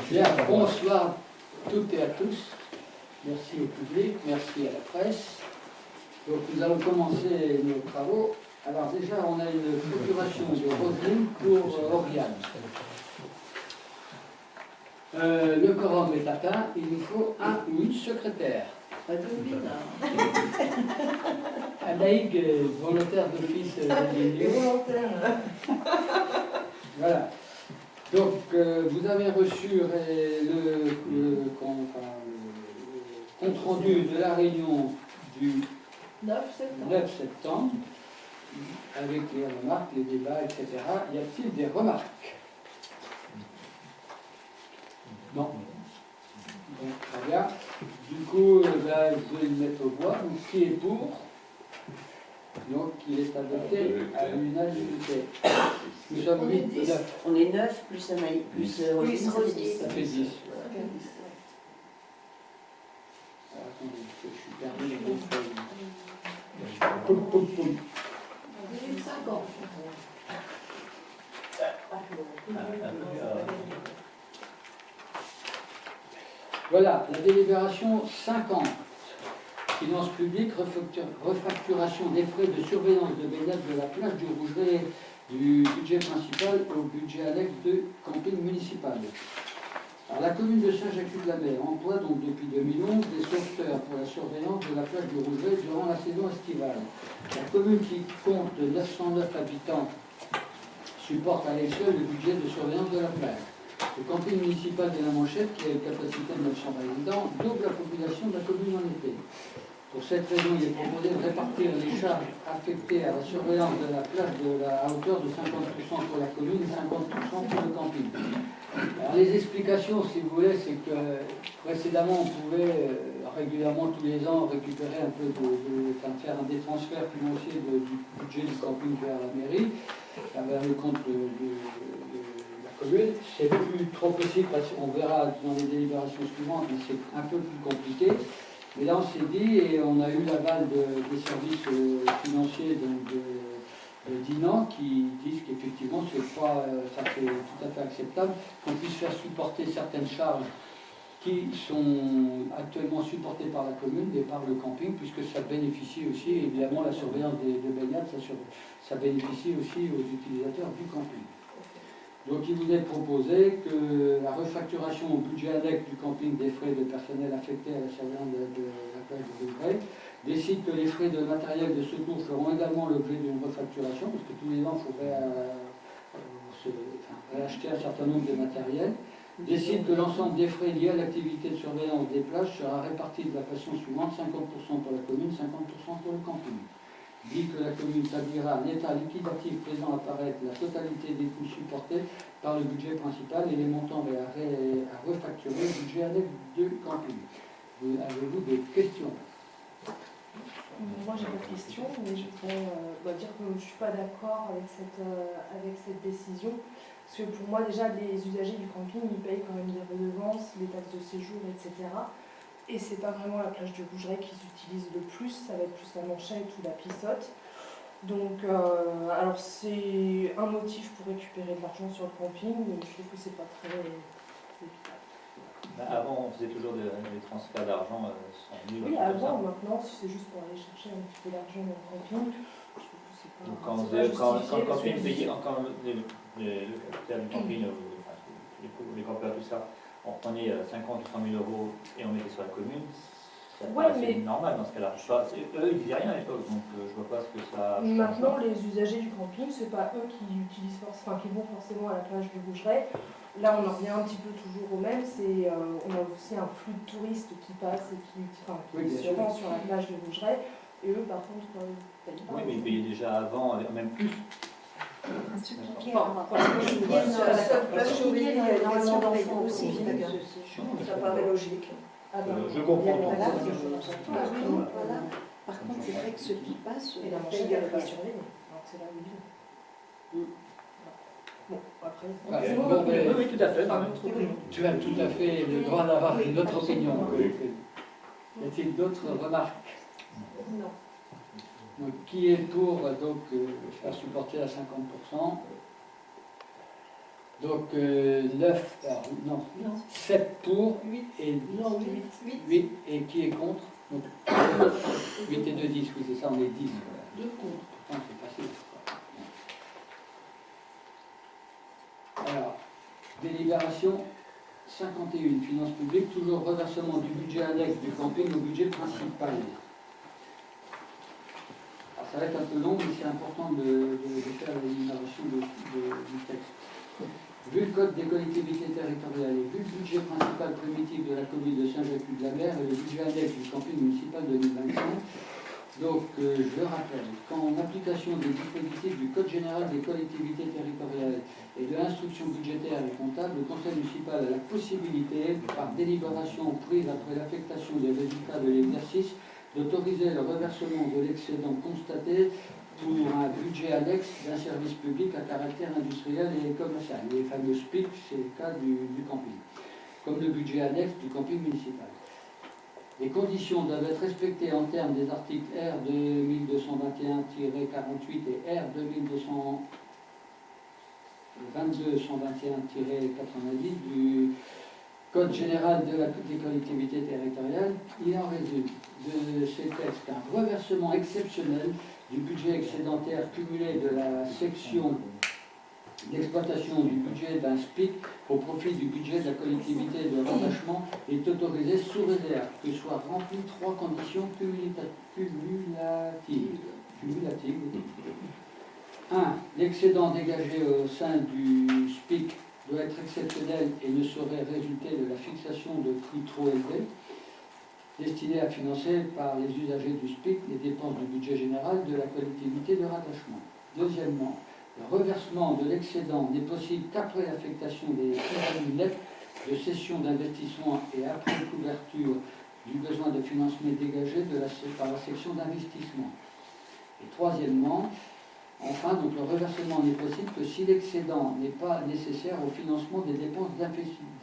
Bien, bonsoir à toutes et à tous. Merci au public, merci à la presse. Donc nous allons commencer nos travaux. Alors déjà, on a une procuration de Roselyne pour Oriane. Le quorum est atteint, il nous faut un ou une secrétaire. Anaïg, volontaire d'office. Et volontaire. Voilà. Donc, vous avez reçu le compte rendu de la réunion du 9 septembre. 9 septembre, avec les remarques, les débats, etc. Y a-t-il des remarques? Non. Donc, très bien. Du coup, je vais le mettre au voix. Donc, qui est pour? Donc, il est adopté à l'unanimité. Nous sommes On est 8, 10. 9. On est 9 plus Anaïs, plus Roselyne, ça fait 10. Ça fait 10. Alors, attendez, je suis perdu les deux feuilles. Poum, poum, poum. 50. Voilà, la délibération 50. Finances publiques, refacturation des frais de surveillance de baignade de la plage du Rougeret du budget principal au budget annexe de camping municipal. Alors, la commune de Saint-Jacques-de-la-Mer emploie donc depuis 2011 des sauveteurs pour la surveillance de la plage du Rougeret durant la saison estivale. La commune qui compte 909 habitants supporte à elle seule le budget de surveillance de la plage. Le camping municipal de la Manchette, qui a une capacité de 900 résidents, double la population de la commune en été. Pour cette raison, il est proposé de répartir les charges affectées à la surveillance de la plage à hauteur de 50% pour la commune et 50% pour le camping. Alors, les explications, si vous voulez, c'est que précédemment, on pouvait régulièrement, tous les ans, récupérer un peu faire des transferts financiers du budget du camping vers la mairie, vers le compte de la commune. C'est plus trop possible, parce qu'on verra dans les délibérations suivantes, mais c'est un peu plus compliqué. Mais là, on s'est dit, et on a eu l'aval des services financiers d'Inan qui disent qu'effectivement, ça c'est tout à fait acceptable, qu'on puisse faire supporter certaines charges qui sont actuellement supportées par la commune et par le camping, puisque ça bénéficie aussi, évidemment, la surveillance de baignade, ça bénéficie aussi aux utilisateurs du camping. Donc il vous est proposé que la refacturation au budget annexe du camping des frais de personnel affectés à la surveillance de la plage de Rougeret décide que les frais de matériel de secours feront également l'objet d'une refacturation, parce que tous les ans il faudrait acheter un certain nombre de matériel. Décide que l'ensemble des frais liés à l'activité de surveillance des plages sera réparti de la façon suivante, 50% pour la commune, 50% pour le camping. Dit que la commune établira un état liquidatif faisant apparaître la totalité des coûts supportés par le budget principal et les montants à refacturer au budget annexe de camping. Avez-vous des questions? Moi j'ai pas de questions, mais je voudrais dire que je ne suis pas d'accord avec cette décision. Parce que pour moi déjà les usagers du camping ils payent quand même des redevances, les taxes de séjour, etc. Et c'est pas vraiment la plage du Rougeret qu'ils utilisent le plus, ça va être plus la Manchette ou la Pissotte. Donc, alors c'est un motif pour récupérer de l'argent sur le camping, mais je trouve que c'est pas très équitable. Avant, on faisait toujours des transferts d'argent sans nul. Oui, avant, maintenant, si c'est juste pour aller chercher un petit peu d'argent dans le camping, je trouve que c'est pas. Donc, quand c'est pas le camping justifié, payait, quand le capitaine du camping, les campeurs, tout ça, on prenait 50 ou 100 000 euros et on mettait sur la commune, ça paraissait normal dans ce cas-là. Eux, ils disaient rien à l'époque, donc je vois pas ce que ça change. Maintenant, les usagers du camping, c'est pas eux qui vont forcément à la plage du Rougeret. Là, on en revient un petit peu toujours au même. On a aussi un flux de touristes qui passent et qui se rendent sur la plage du Rougeret. Et eux, par contre, payent pas. Oui, mais ils payaient déjà avant, même plus. Ceux qui Bon, viennent, Plage surveillée, il y a énormément énormément d'enfants aussi. aussi. Ça paraît logique. Ah ben, Je comprends. Voilà. Par contre, c'est vrai que ceux qui passent, et la Manchette, elle n'est pas surveillée. Alors que c'est là où ils vivent. Bon, après. Ouais, Sinon, bon, mais- Oui, tout à fait. Tu as tout à fait le droit d'avoir une autre opinion. Y a-t-il d'autres remarques? Non. Donc, qui est pour faire supporter à 50%? Donc 9, non, 7 pour 8. et Non, 8. 8 et qui est contre? Donc 8 et 2, 10, oui c'est ça, on est 10. 2 contre. Pourtant c'est facile. Alors, délibération 51, finances publiques, toujours reversement du budget annexe du camping au budget principal. Alors, ça va être un peu long, mais c'est important de faire la délibération du texte. Vu le code des collectivités territoriales et vu le budget principal primitif de la commune de Saint-Jacques-de-la-Mer et le budget annexe du camping municipal 2025, donc je rappelle qu'en application des dispositifs du Code général des collectivités territoriales et de l'instruction budgétaire et comptable, le conseil municipal a la possibilité, par délibération prise après l'affectation des résultats de l'exercice, d'autoriser le reversement de l'excédent constaté pour un budget annexe d'un service public à caractère industriel et commercial. Les fameux SPIC, c'est le cas du camping, comme le budget annexe du camping municipal. Les conditions doivent être respectées en termes des articles R 2221-48 et R 2221-90 du Code général des collectivités territoriales. Il en résulte de ces textes un reversement exceptionnel du budget excédentaire cumulé de la section d'exploitation du budget d'un SPIC au profit du budget de la collectivité de rattachement est autorisé sous réserve que soient remplies 3 conditions cumulatives. 1. L'excédent dégagé au sein du SPIC doit être exceptionnel et ne saurait résulter de la fixation de prix trop élevés destinés à financer par les usagers du SPIC les dépenses du budget général de la collectivité de rattachement. Deuxièmement, le reversement de l'excédent n'est possible qu'après l'affectation des plus-values nettes de cession d'investissement et après couverture du besoin de financement dégagé par la section d'investissement. Et troisièmement, enfin, donc, le reversement n'est possible que si l'excédent n'est pas nécessaire au financement des dépenses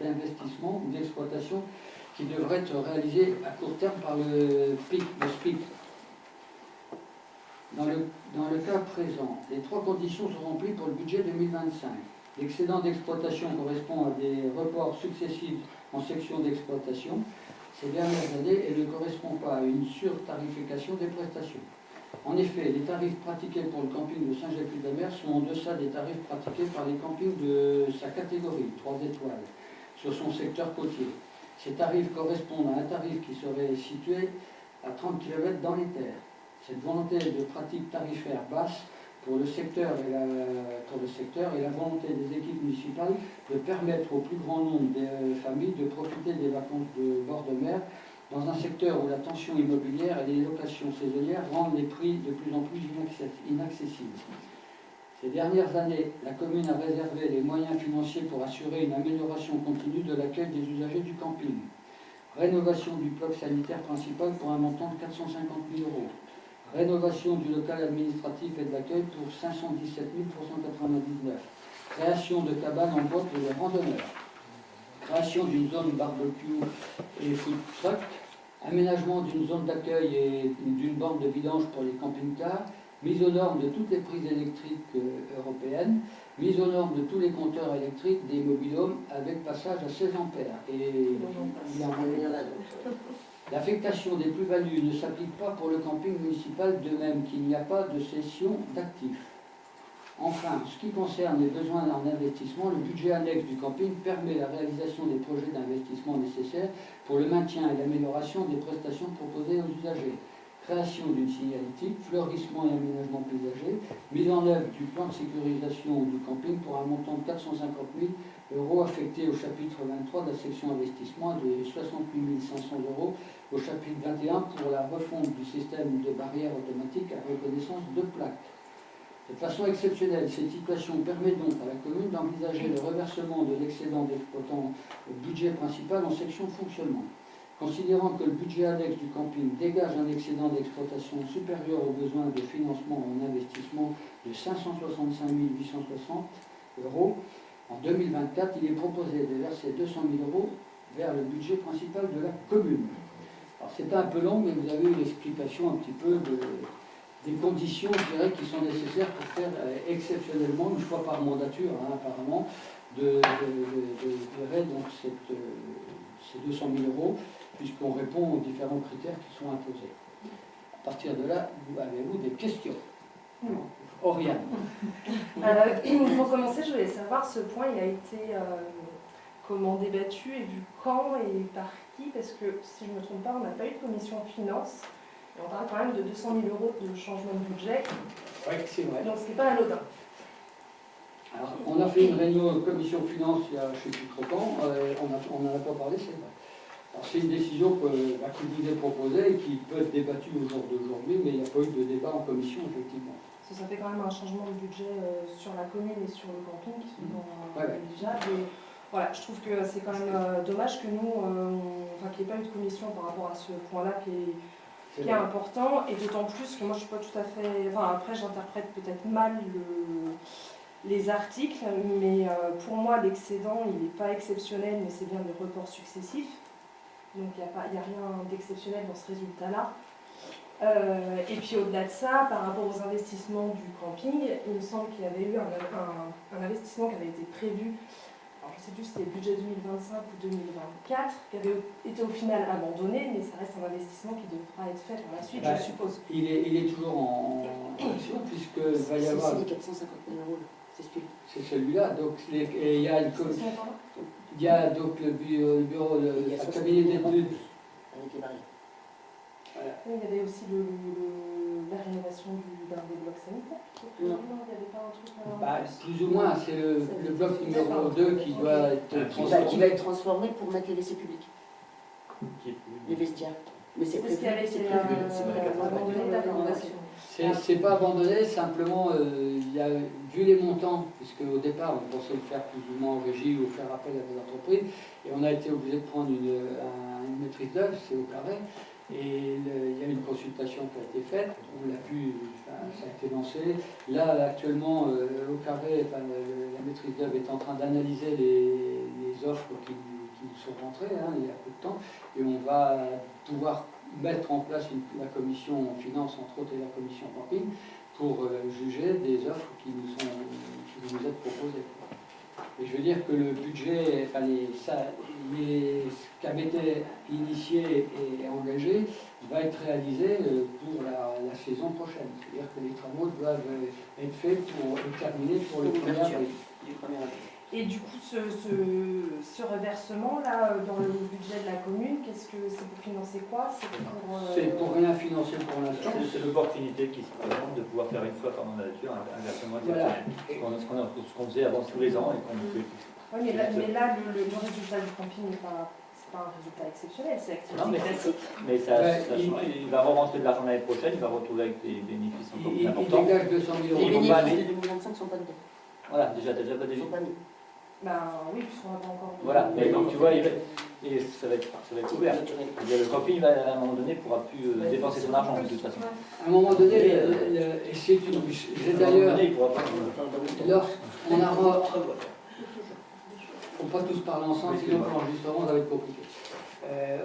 d'investissement ou d'exploitation qui devraient être réalisées à court terme par le SPIC. Dans le cas présent, les 3 conditions sont remplies pour le budget 2025. L'excédent d'exploitation correspond à des reports successifs en section d'exploitation ces dernières années et ne correspond pas à une surtarification des prestations. En effet, les tarifs pratiqués pour le camping de Saint-Jacques-de-la-Mer sont en deçà des tarifs pratiqués par les campings de sa catégorie, 3 étoiles, sur son secteur côtier. Ces tarifs correspondent à un tarif qui serait situé à 30 km dans les terres. Cette volonté de pratique tarifaire basse pour le secteur et la volonté des équipes municipales de permettre au plus grand nombre de familles de profiter des vacances de bord de mer dans un secteur où la tension immobilière et les locations saisonnières rendent les prix de plus en plus inaccessibles. Ces dernières années, la commune a réservé les moyens financiers pour assurer une amélioration continue de l'accueil des usagers du camping. Rénovation du bloc sanitaire principal pour un montant de 450 000 €. Rénovation du local administratif et de l'accueil pour 517 399 €. Création de cabanes en bois pour les randonneurs. Création d'une zone barbecue et food truck. Aménagement d'une zone d'accueil et d'une borne de vidange pour les camping-cars. Mise aux normes de toutes les prises électriques européennes. Mise aux normes de tous les compteurs électriques des mobil-homes avec passage à 16 ampères. Et l'affectation des plus-values ne s'applique pas pour le camping municipal, de même qu'il n'y a pas de cession d'actifs. Enfin, ce qui concerne les besoins en investissement, le budget annexe du camping permet la réalisation des projets d'investissement nécessaires pour le maintien et l'amélioration des prestations proposées aux usagers. Création d'une signalétique, fleurissement et aménagement paysager, mise en œuvre du plan de sécurisation du camping pour un montant de 450 000 € affecté au chapitre 23 de la section investissement et de 68 500 € au chapitre 21 pour la refonte du système de barrières automatiques à reconnaissance de plaques. De façon exceptionnelle, cette situation permet donc à la commune d'envisager le reversement de l'excédent d'exploitant au budget principal en section fonctionnement. Considérant que le budget annexe du camping dégage un excédent d'exploitation supérieur aux besoins de financement en investissement de 565 860 € en 2024, il est proposé de verser 200 000 € vers le budget principal de la commune. Alors c'est un peu long, mais vous avez eu l'explication un petit peu des conditions, je dirais, qui sont nécessaires pour faire exceptionnellement, une fois par mandature, hein, apparemment, de donc ces 200 000 euros, puisqu'on répond aux différents critères qui sont imposés. À partir de là, avez-vous des questions? Oriane. Pour commencer, je voulais savoir, ce point, il a été comment débattu et vu quand et par qui? Parce que, si je ne me trompe pas, on n'a pas eu de commission finance. Et on parle quand même de 200 000 euros de changement de budget. Oui, c'est vrai. Donc, ce n'est pas anodin. Alors, on a fait une réunion de commission finance il y a je ne sais plus trop quand, on n'en a pas parlé, c'est vrai. Alors, c'est une décision qui vous est proposée et qui peut être débattue au jour d'aujourd'hui, mais il n'y a pas eu de débat en commission, effectivement. Parce que ça fait quand même un changement de budget sur la commune et sur le canton qui sont négligeables. Et voilà, je trouve que c'est quand même dommage que nous, qu'il n'y ait pas eu de commission par rapport à ce point-là qui est important. Et d'autant plus que moi, je ne suis pas tout à fait... après, j'interprète peut-être mal les articles, mais pour moi, l'excédent, il n'est pas exceptionnel, mais c'est bien des reports successifs. Donc, il n'y a rien d'exceptionnel dans ce résultat-là. Et puis au-delà de ça, par rapport aux investissements du camping, il me semble qu'il y avait eu un investissement qui avait été prévu, alors je ne sais plus si c'était le budget 2025 ou 2024, qui avait été au final abandonné, mais ça reste un investissement qui devra être fait par la suite, je suppose. Il est toujours en action, puisqu'il va y avoir... C'est les 450 000 euros, c'est celui-là. C'est celui-là, donc il y a une il y a donc le bureau, le cabinet d'études. Avec les barrières. Voilà. Il y avait aussi la rénovation d'un des blocs sanitaires. Non. Il n'y avait pas un truc... Plus ou moins, c'est le bloc numéro 2 qui doit être Qui va être transformé pour mettre les WC publics, Qui est plus- les vestiaires. Mais c'est C'est ce prévu, qui avait c'est été prévu. abandonné, d'accord. C'est pas abandonné, simplement, il y a vu les montants, puisque au départ, on pensait le faire plus ou moins en régie ou faire appel à des entreprises, et on a été obligé de prendre une maîtrise d'œuvre, c'est au carré, et il y a une consultation qui a été faite, on l'a vu, ça a été lancé. Là, actuellement, au carré, la maîtrise d'œuvre est en train d'analyser les offres qui sont rentrées, hein, il y a peu de temps, et on va pouvoir mettre en place la commission finance, entre autres, et la commission camping, pour juger des offres qui nous être proposées. Et je veux dire que le budget, ce qui avait été initié et engagé, va être réalisé pour la saison prochaine. C'est-à-dire que les travaux doivent être faits pour terminer pour le 1er avril. Et du coup, ce reversement-là, dans le budget de la commune, qu'est-ce que c'est pour financer quoi? C'est pour rien financer pour l'instant. C'est l'opportunité qui se présente de pouvoir faire une fois par mandature un versement Voilà. exceptionnel. Ce qu'on faisait avant tous les ans et qu'on pouvait. Oui, mais là, le résultat du camping n'est pas... C'est pas un résultat exceptionnel, c'est Non, mais classique. Mais il va rentrer de l'argent l'année prochaine, il va retrouver avec des bénéfices encore plus Il importants. dégage 200 000 Les euros. bénéfices de 2025 ne sont pas dedans. Voilà, déjà, t'as déjà pas Ils des. ne sont pas mis. Ben oui, puisqu'on n'a pas encore... Voilà, mais donc tu vois, et ça va être couvert. Le camping, à un moment donné, ne pourra plus dépenser son argent de toute façon. À un moment donné, et c'est une... J'ai d'ailleurs... Il pourra pas. Lorsqu'on a... Il ne faut pas tous parler ensemble, sinon l'enregistrement, ça va être compliqué.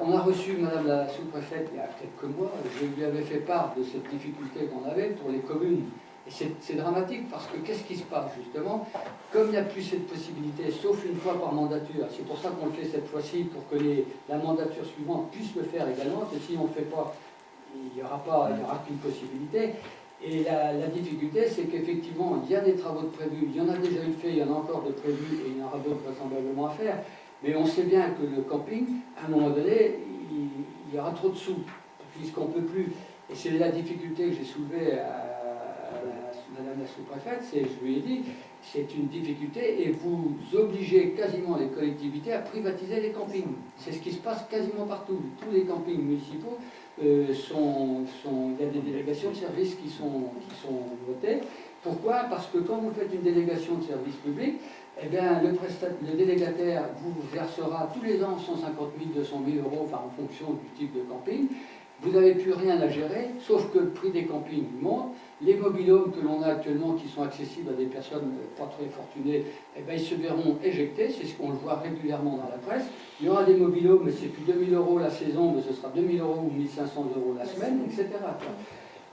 On a reçu Madame la sous-préfète il y a quelques mois, je lui avais fait part de cette difficulté qu'on avait pour les communes. Et c'est dramatique parce que qu'est-ce qui se passe justement? Comme il n'y a plus cette possibilité, sauf une fois par mandature, c'est pour ça qu'on le fait cette fois-ci, pour que la mandature suivante puisse le faire également, que si on ne le fait pas, il n'y aura qu'une possibilité. Et la difficulté, c'est qu'effectivement, il y a des travaux de prévus, il y en a déjà eu fait, il y en a encore de prévus, et il y en aura d'autres vraisemblablement à faire. Mais on sait bien que le camping, à un moment donné, il y aura trop de sous, puisqu'on ne peut plus. Et c'est la difficulté que j'ai soulevée à Madame la sous-préfète, je lui ai dit, c'est une difficulté et vous obligez quasiment les collectivités à privatiser les campings. C'est ce qui se passe quasiment partout. Tous les campings municipaux, il y a des délégations de services qui sont votées. Pourquoi? Parce que quand vous faites une délégation de service public, eh bien, le délégataire vous versera tous les ans 150 000, 200 000 euros, enfin, en fonction du type de camping. Vous n'avez plus rien à gérer, sauf que le prix des campings monte. Les mobilhomes que l'on a actuellement, qui sont accessibles à des personnes pas très fortunées, eh bien, ils se verront éjectés, c'est ce qu'on le voit régulièrement dans la presse. Il y aura des mobilhomes, mais c'est plus 2 000 euros la saison, mais ce sera 2 000 euros ou 1 500 euros la semaine, etc.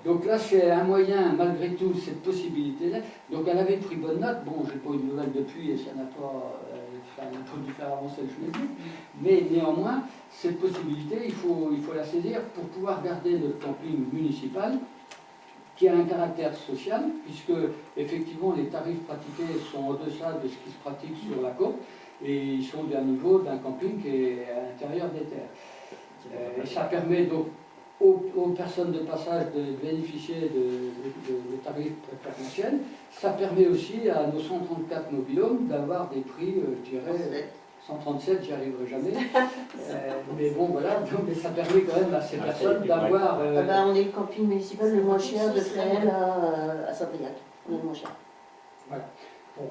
Donc là, c'est un moyen, malgré tout, cette possibilité-là. Donc elle avait pris bonne note. Bon, j'ai pas eu de nouvelles depuis et ça n'a pas, ça n'a pas dû faire avancer le chemin. Mais néanmoins, cette possibilité, il faut la saisir pour pouvoir garder notre camping municipal qui a un caractère social, puisque effectivement les tarifs pratiqués sont en deçà de ce qui se pratique sur la côte, et ils sont d'un niveau d'un camping qui est à l'intérieur des terres. Et ça permet donc aux personnes de passage de bénéficier de tarifs préférentiels. Ça permet aussi à nos 134 mobilhomes d'avoir des prix, je dirais, 137, j'y arriverai jamais. Mais bon, voilà, mais ça permet quand même à ces personnes d'avoir... on est le camping municipal le moins cher de Fresnes à Saint-Briac. On est le moins cher. Voilà. Bon.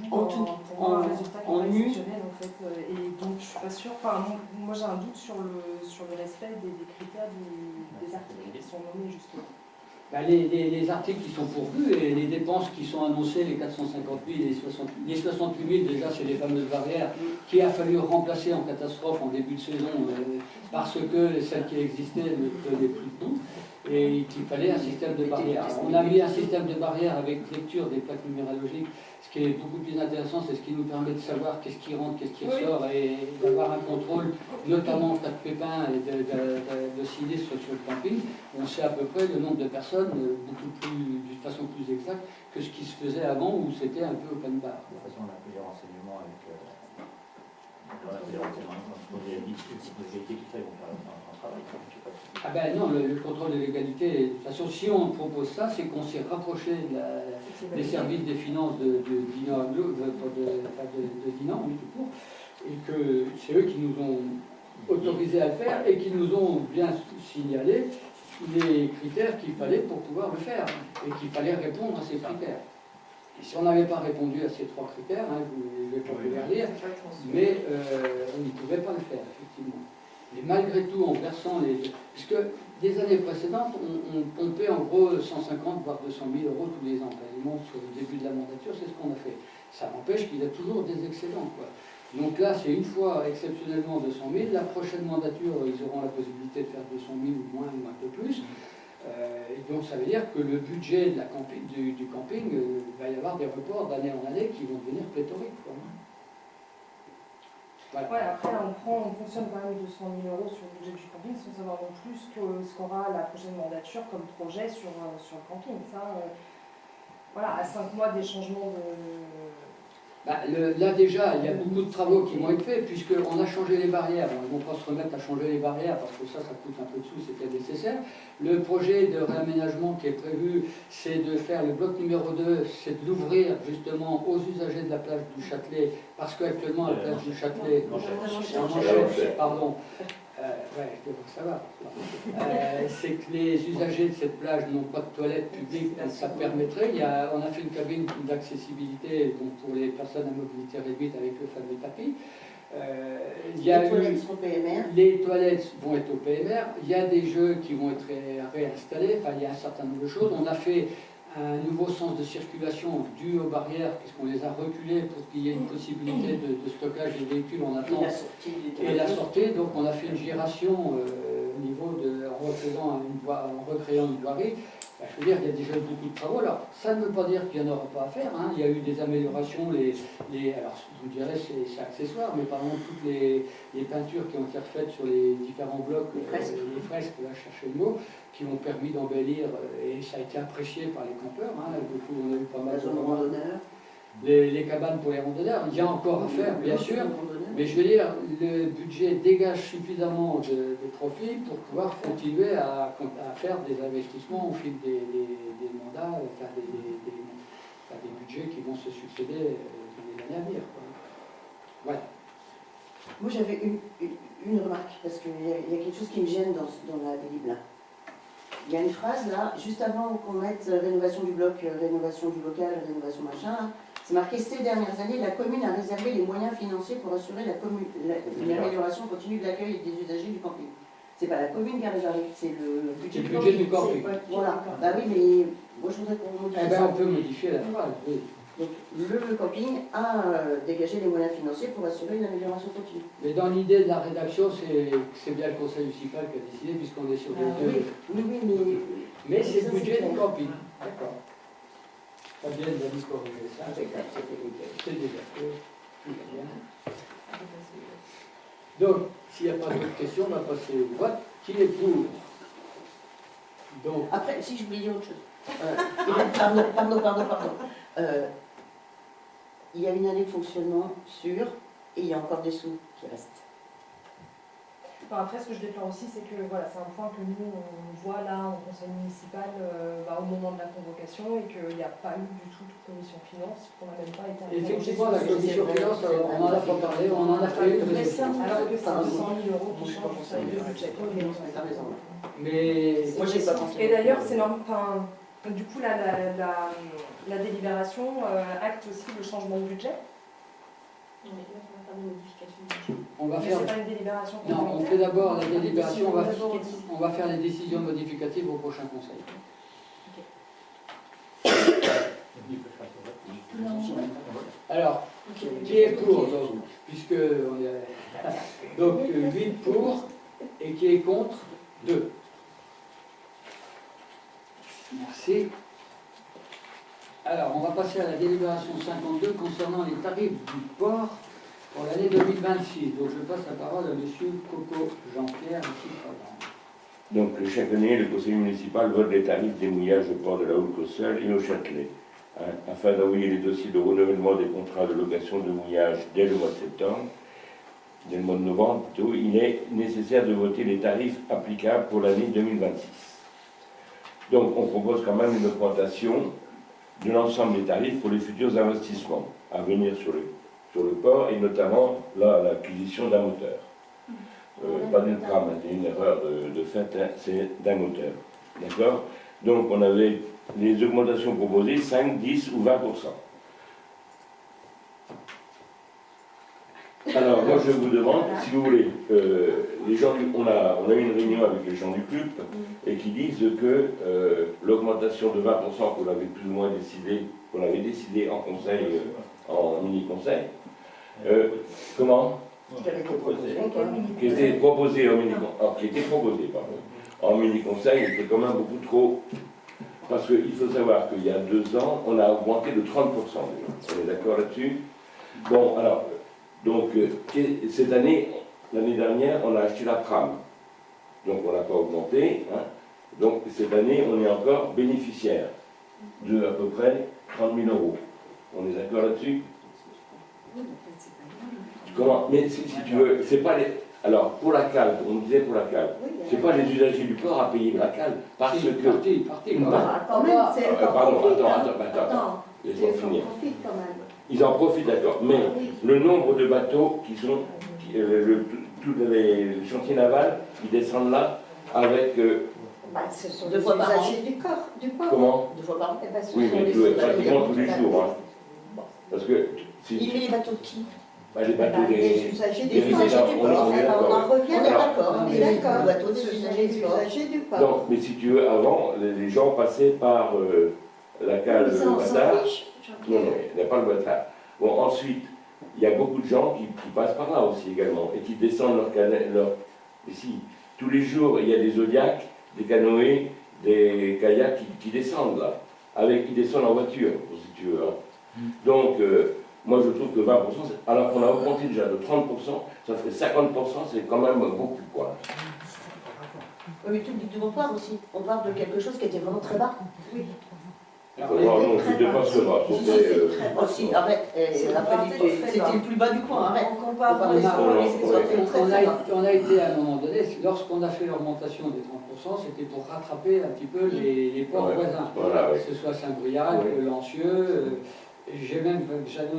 En tout, un résultat qui en est nu. exceptionnel en fait. Et donc je suis pas sûre, enfin, moi j'ai un doute sur le respect des critères des articles qui sont nommés justement. Ben, les articles qui sont pourvus et les dépenses qui sont annoncées, les 450 000 et les 68 000, déjà c'est les fameuses barrières qu'il a fallu remplacer en catastrophe en début de saison parce que celles qui existaient ne tenaient plus debout et qu'il fallait un système de barrières. On a mis un système de barrières avec lecture des plaques numérologiques. Ce qui est beaucoup plus intéressant, c'est ce qui nous permet de savoir qu'est-ce qui rentre, qu'est-ce qui ressort et d'avoir un contrôle, notamment en cas de pépin et de sinistre sur le camping. On sait à peu près le nombre de personnes, d'une façon plus exacte, que ce qui se faisait avant où c'était un peu open bar. De toute façon, on a plusieurs renseignements avec pour des légalités, tout ça, ils vont faire un travail. Ah ben non, le contrôle de légalité, de toute façon, si on propose ça, c'est qu'on s'est rapproché des services des finances de Dinan, de Dinan, oui, tout court, et que c'est eux qui nous ont autorisés à le faire et qui nous ont bien signalé les critères qu'il fallait pour pouvoir le faire et qu'il fallait répondre à ces critères. Et si on n'avait pas répondu à ces 3 critères, je ne vais pas vous les relire, mais on ne pouvait pas le faire, effectivement. Mais malgré tout, en versant les... Puisque des années précédentes, on paie en gros 150 voire 200 000 euros tous les ans, quasiment sur le début de la mandature, c'est ce qu'on a fait. Ça n'empêche qu'il y a toujours des excédents, quoi. Donc là, c'est une fois exceptionnellement 200 000. La prochaine mandature, ils auront la possibilité de faire 200 000 ou moins, ou un peu plus. Et donc ça veut dire que le budget de du camping, va y avoir des reports d'année en année qui vont devenir pléthoriques, quoi. Voilà. Ouais, après on fonctionne quand même 200 000 euros sur le budget du camping sans savoir non plus ce qu'aura la prochaine mandature comme projet sur le camping. Ça, voilà, à 5 mois des changements de... Là déjà, il y a beaucoup de travaux qui vont être faits puisqu'on a changé les barrières. Ils ne vont pas se remettre à changer les barrières parce que ça coûte un peu de sous, c'était nécessaire. Le projet de réaménagement qui est prévu, c'est de faire le bloc numéro 2, c'est de l'ouvrir justement aux usagers de la plage du Châtelet parce qu'actuellement la plage du Châtelet, pardon, ça va. C'est que les usagers de cette plage n'ont pas de toilettes publiques, donc ça permettrait. On a fait une cabine d'accessibilité pour les personnes à mobilité réduite avec le fameux tapis. Les toilettes vont être au PMR. Il y a des jeux qui vont être réinstallés. Enfin, il y a un certain nombre de choses. On a fait un nouveau sens de circulation dû aux barrières, puisqu'on les a reculées pour qu'il y ait une possibilité de stockage des véhicules en attente. Et la sortie, donc on a fait une giration au niveau en recréant une voirie. Je veux dire, il y a déjà beaucoup de travaux. Alors, ça ne veut pas dire qu'il n'y en aura pas à faire. Il y a eu des améliorations. Alors, je vous dirais, c'est accessoire, mais par exemple, toutes les peintures qui ont été refaites sur les différents blocs, les fresques, là, je cherchais le mot, qui ont permis d'embellir, et ça a été apprécié par les campeurs. Beaucoup, on a eu pas mal de randonneurs. Les cabanes pour les randonneurs, il y a encore à faire, bien sûr, mais je veux dire, le budget dégage suffisamment de profit pour pouvoir continuer à faire des investissements au fil des mandats, faire des budgets qui vont se succéder dans les années à venir. Voilà. Moi j'avais une remarque, parce qu'il y a quelque chose qui me gêne dans la Bible. Il y a une phrase là, juste avant qu'on mette rénovation du bloc, rénovation du local, rénovation machin, c'est marqué « Ces dernières années, la commune a réservé les moyens financiers pour assurer l'amélioration continue de l'accueil des usagers du camping ». C'est pas la commune qui a réservé, c'est le budget du camping. Voilà. Bah oui, mais moi je voudrais qu'on modifie ça. On peut modifier la phrase, oui. Donc le camping a dégagé les moyens financiers pour assurer une amélioration continue. Mais dans l'idée de la rédaction, c'est bien le conseil municipal qui a décidé, puisqu'on est sur les deux. Oui, Mais c'est le ça, budget c'est du clair. camping. D'accord. Fabienne va nous corriger ça. C'est déjà fait. Tout va bien. Donc, s'il n'y a pas d'autres questions, on va passer au vote. Qui est pour? Donc, Après, si j'oubliais autre chose. Pardon. Il y a une année de fonctionnement sûre et il y a encore des sous qui restent. Enfin, après, ce que je déplore aussi, c'est que voilà, c'est un point que nous, on voit là en conseil municipal au moment de la convocation et qu'il n'y a pas eu du tout de commission finance, qu'on n'a même pas été interrogé effectivement, sur la ce commission sujet. finance, on n'en a pas parlé, on en a fait une. Mais ça, mais- alors que c'est 200 000 euros qui changent sur les deux budgets. T'as raison. Mais Moi, j'ai pas pensé. Et d'ailleurs, c'est normal. Enfin, du coup, la délibération acte aussi le changement de budget. on va Mais faire. c'est pas une délibération Non, on complémentaire. fait d'abord la délibération, on va faire les décisions modificatives au prochain conseil. Alors, qui est pour donc, puisque on est... Donc 8 pour et qui est contre 2. Merci. Alors, on va passer à la délibération 52 concernant les tarifs du port pour l'année 2026. Donc je passe la parole à monsieur Coco Jean-Pierre, ici présent. Donc chaque année, le conseil municipal vote les tarifs des mouillages au port de la Haute-Cosselle et au Châtelet, afin d'envoyer les dossiers de renouvellement des contrats de location de mouillage dès le mois de septembre, dès le mois de novembre plutôt. Il est nécessaire de voter les tarifs applicables pour l'année 2026. Donc on propose quand même une augmentation de l'ensemble des tarifs pour les futurs investissements à venir sur le port, et notamment là, l'acquisition d'un moteur. Pas d'une trame, c'est une erreur de fait, hein, c'est d'un moteur. D'accord? Donc on avait les augmentations proposées, 5, 10 ou 20%. Alors moi je vous demande, si vous voulez, les gens, on a eu une réunion avec les gens du CUP et qui disent que l'augmentation de 20% qu'on avait plus ou moins décidé, qu'on avait décidé en conseil, en mini-conseil, comment? Qui avait été proposé. Qui était proposé en mini-conseil était quand même beaucoup trop. Parce qu'il faut savoir qu'il y a 2 ans, on a augmenté de 30% déjà. On est d'accord là-dessus? Bon, alors, donc, cette année, l'année dernière, on a acheté la tram. Donc, on n'a pas augmenté. Hein. Donc, cette année, on est encore bénéficiaire de à peu près 30 000 euros. On est d'accord là-dessus? Comment? Mais si tu veux, c'est pas les. Alors, pour la cale, on disait pour la cale, c'est pas les usagers du port à payer la cale, parce Si, que. parti, Une quand part. même. Quand même, c'est Pardon, profite, hein. attends. Laisse-moi finir. On profite quand même. Ils en profitent, d'accord. Mais Oui. le nombre de bateaux qui sont. Tous les chantiers navals, ils descendent là avec. Bah, ce sont 2 les fois par an. usagers du port. Comment? 2 fois par an. Eh ben, ce Oui, sont mais les pratiquement tous usagers les jours. Hein. Parce que. Il met les bateaux de qui? Les bateaux les des. usagers des du port. résidents, on est Eh ben, on en revient On est là. d'accord, On mais est d'accord. le bateau des Ce sont usagers les du port. usagers du port. Non, mais si tu veux, avant, les gens passaient par la cale Mais ça, on s'en bâtard. fiche. Non, il n'y a pas le bâtard. Bon, ensuite, il y a beaucoup de gens qui passent par là aussi également et qui descendent ici. Tous les jours, il y a des zodiacs, des canoës, des kayaks qui descendent là. Ils descendent en voiture, si tu veux. Hein. Donc, moi je trouve que 20%, alors qu'on a augmenté déjà de 30%, ça ferait 50%, c'est quand même beaucoup, quoi. Oui, mais tout le du part aussi. On parle de quelque chose qui était vraiment très bas. Oui. Alors, Non, non, c'était pas ce bas, Si, si, c'était. c'est très bas. Si, arrête. C'est Après, pas très c'était bas. le plus bas du coin, arrête. On compare On les parle autres, de- les Ouais. autres, très, on très bas. a été à un moment donné, lorsqu'on a fait l'augmentation des 30%, c'était pour rattraper un petit peu les ports Ouais. voisins. Voilà, oui. Que ce soit Saint-Briac, Ouais. Lancieux. J'avais même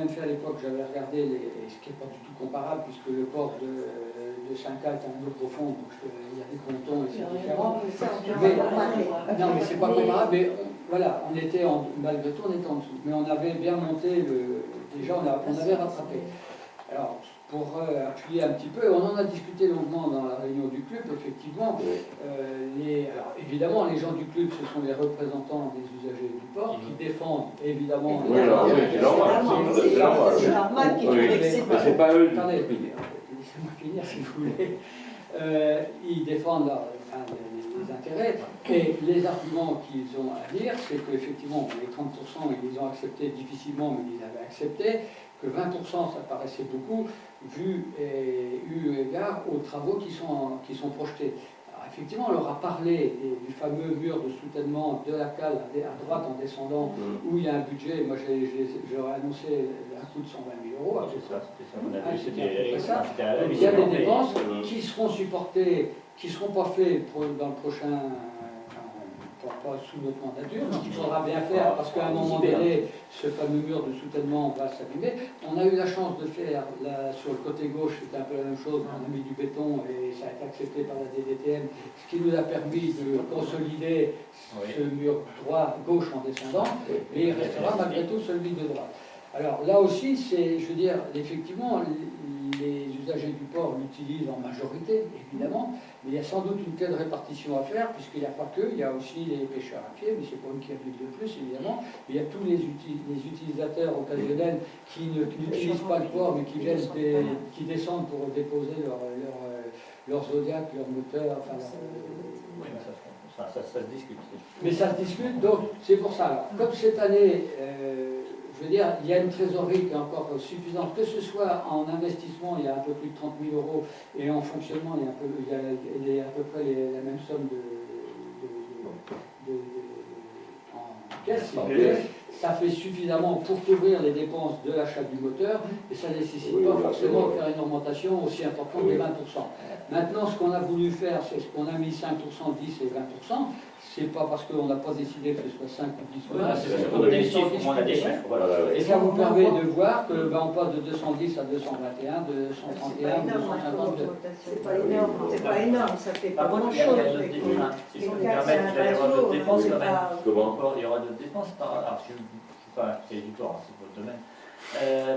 fait à l'époque, j'avais regardé ce qui n'est pas du tout comparable, puisque le port de Saint-Cal est un eau profonde, donc il y a des pontons et c'est différent. Ça, on peut Mais- pas comparer. Non, mais c'est pas comparable, mais voilà, on était malgré tout, on était en dessous. Mais on avait bien monté, déjà on avait rattrapé. Alors, pour appuyer un petit peu, on en a discuté longuement dans la réunion du club, effectivement. Alors, évidemment, les gens du club, ce sont les représentants des usagers du port qui défendent évidemment. Oui, alors, oui, c'est normal. C'est normal qu'ils Oui, trouvent que mais- c'est Mais c'est pas eux. Attendez, laissez-moi finir si vous voulez. Ils défendent les intérêts et les arguments qu'ils ont à dire, c'est qu'effectivement, les 30%, ils les ont acceptés difficilement, mais ils avaient accepté, que 20%, ça paraissait beaucoup, vu et eu égard aux travaux qui sont projetés. Alors, effectivement, on leur a parlé du fameux mur de soutènement de la cale à droite en descendant, où il y a un budget, moi j'aurais annoncé un coût de 120 000 euros. C'est ça, c'était ça qu'on a Ah, vu, c'était ça. c'était à la Il y a des mission, dépenses mais- qui seront supportées, qui ne seront pas faites dans le prochain, pas sous notre mandature, mais qu'il faudra bien faire parce qu'à un moment donné, ce fameux mur de soutènement va s'allumer. On a eu la chance de faire, sur le côté gauche, c'était un peu la même chose, on a mis du béton et ça a été accepté par la DDTM, ce qui nous a permis de consolider ce mur gauche en descendant, et il restera malgré tout celui de droite. Alors là aussi, je veux dire, effectivement, les usagers du port l'utilisent en majorité, évidemment, mais il y a sans doute une telle répartition à faire, puisqu'il n'y a pas que, il y a aussi les pêcheurs à pied, mais c'est pas une qui habite de plus, évidemment, mais il y a tous les utilisateurs occasionnels qui n'utilisent pas le port, mais qui viennent qui descendent pour déposer leurs zodiacs, leurs moteurs, enfin, Oui, mais ça se discute. mais ça se discute, donc c'est pour ça. Alors, comme cette année, je veux dire, il y a une trésorerie qui est encore suffisante, que ce soit en investissement, il y a un peu plus de 30 000 euros, et en fonctionnement, il y a à peu près la même somme en caisse, si vous voulez. Ça fait suffisamment pour couvrir les dépenses de l'achat du moteur, et ça ne nécessite pas forcément de faire une augmentation aussi importante de 20%. Maintenant, ce qu'on a voulu faire, c'est ce qu'on a mis 5%, 10 et 20%. C'est pas parce qu'on n'a pas décidé que ce soit 5 ou 10 ou 20, C'est pour donner des chiffres, on a des chiffres. Voilà. et ça vous permet de voir que on passe de 210 à 221, de 131, C'est pas énorme, 252. c'est pas énorme, c'est pas énorme, ça fait pas Par contre, grand il y a chose. d'autres dépenses. Si on me permet, il va y avoir d'autres dépenses quand même. Encore, il y aura d'autres dépenses. Alors, je ne suis pas éditeur, c'est votre domaine.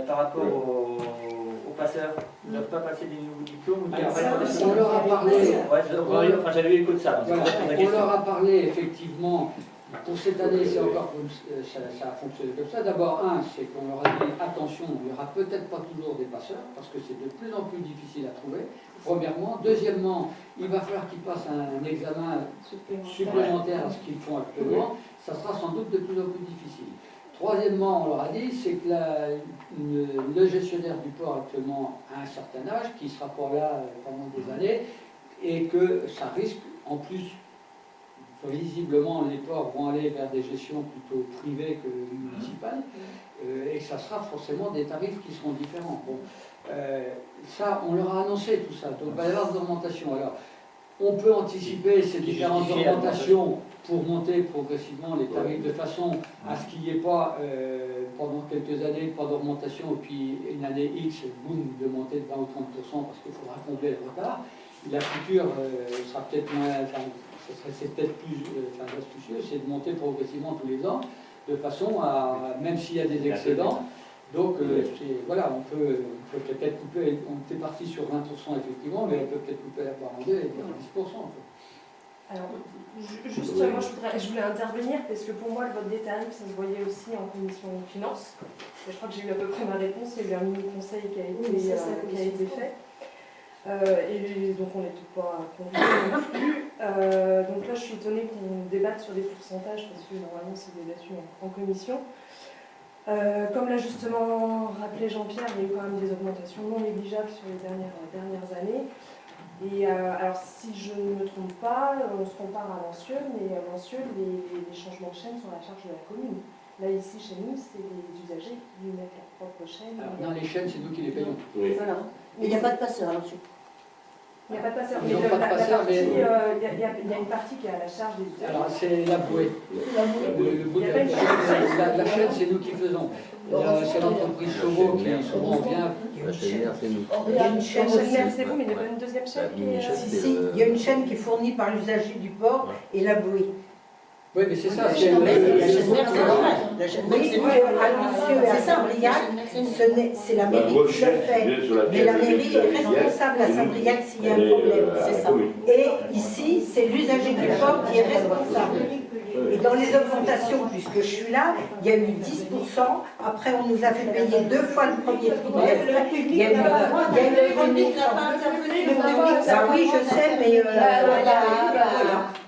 Par rapport aux passeurs, ils ne doivent pas passer des nouveaux diplômes ou On leur a parlé. Enfin, j'avais eu écho de ça. Donc Voilà, c'est pour ça que je pose la on question. leur a parlé effectivement, pour cette année c'est encore comme ça a fonctionné comme ça. D'abord, c'est qu'on leur a dit attention, il n'y aura peut-être pas toujours des passeurs, parce que c'est de plus en plus difficile à trouver, premièrement. Deuxièmement, il va falloir qu'ils passent un examen supplémentaire à ce qu'ils font actuellement, ça sera sans doute de plus en plus difficile. Troisièmement, on leur a dit, c'est que le gestionnaire du port actuellement a un certain âge, qui ne sera pas là pendant des années, et que ça risque, en plus, visiblement, les ports vont aller vers des gestions plutôt privées que municipales, et que ça sera forcément des tarifs qui seront différents. Bon, ça, on leur a annoncé tout ça, donc il va y avoir des augmentations. Alors, on peut anticiper ces différentes augmentations pour monter progressivement les tarifs de façon à ce qu'il n'y ait pas pendant quelques années pas d'augmentation et puis une année X, boum, de monter de 20 ou 30% parce qu'il faudra combler le retard. La future sera peut-être moins, c'est peut-être plus astucieux, c'est de monter progressivement tous les ans de façon à, même s'il y a des excédents, donc voilà, on peut peut-être couper, on était parti sur 20% effectivement, mais on peut peut-être couper la part en deux et dire 10%. Alors, juste, moi je voulais intervenir parce que pour moi le vote des tarifs ça se voyait aussi en commission finance. Et je crois que j'ai eu à peu près ma réponse, il y a eu un mini-conseil qui a été fait. Et donc on n'est tout pas convaincus non plus. Donc là je suis étonnée qu'on débatte sur des pourcentages parce que normalement c'est débattu en commission. Comme l'a justement rappelé Jean-Pierre, il y a eu quand même des augmentations non négligeables sur les dernières années. Et alors si je ne me trompe pas, on se compare à Lancieux, mais à Lancieux, les changements de chaîne sont à la charge de la commune. Là ici chez nous, c'est les usagers qui mettent leur propre chaîne. Alors, non, les chaînes, c'est nous qui les payons. Oui. Voilà. Mais il n'y a pas de passeur là-dessus. Il n'y a pas de passeur, Ils n'ont pas de passeur, mais il y a une partie qui est à la charge des usagers. alors c'est la bouée. Le bout de la chaîne, c'est nous qui faisons. C'est l'entreprise Chauveau qui souvent vient. La chaîne, c'est nous. Il y a une chaîne mère, c'est vous, mais il n'y a pas une deuxième chaîne qui est... Si, il y a une chaîne qui est fournie par l'usager du port et la bouée. Oui, mais c'est ça, La c'est chaîne mère, c'est normal. La chaîne mère, Oui, c'est oui, à monsieur et à Saint-Briac, c'est la mairie qui le fait. Mais la mairie est responsable à Saint-Briac s'il y a un problème, c'est ça. Et ici, c'est l'usager du port qui est responsable. Et dans les augmentations, puisque je suis là, il y a eu 10%. Après, on nous a fait payer 2 fois le premier trimestre. Il y a eu le public n'a pas intervenu. Ah oui, je sais, mais voilà.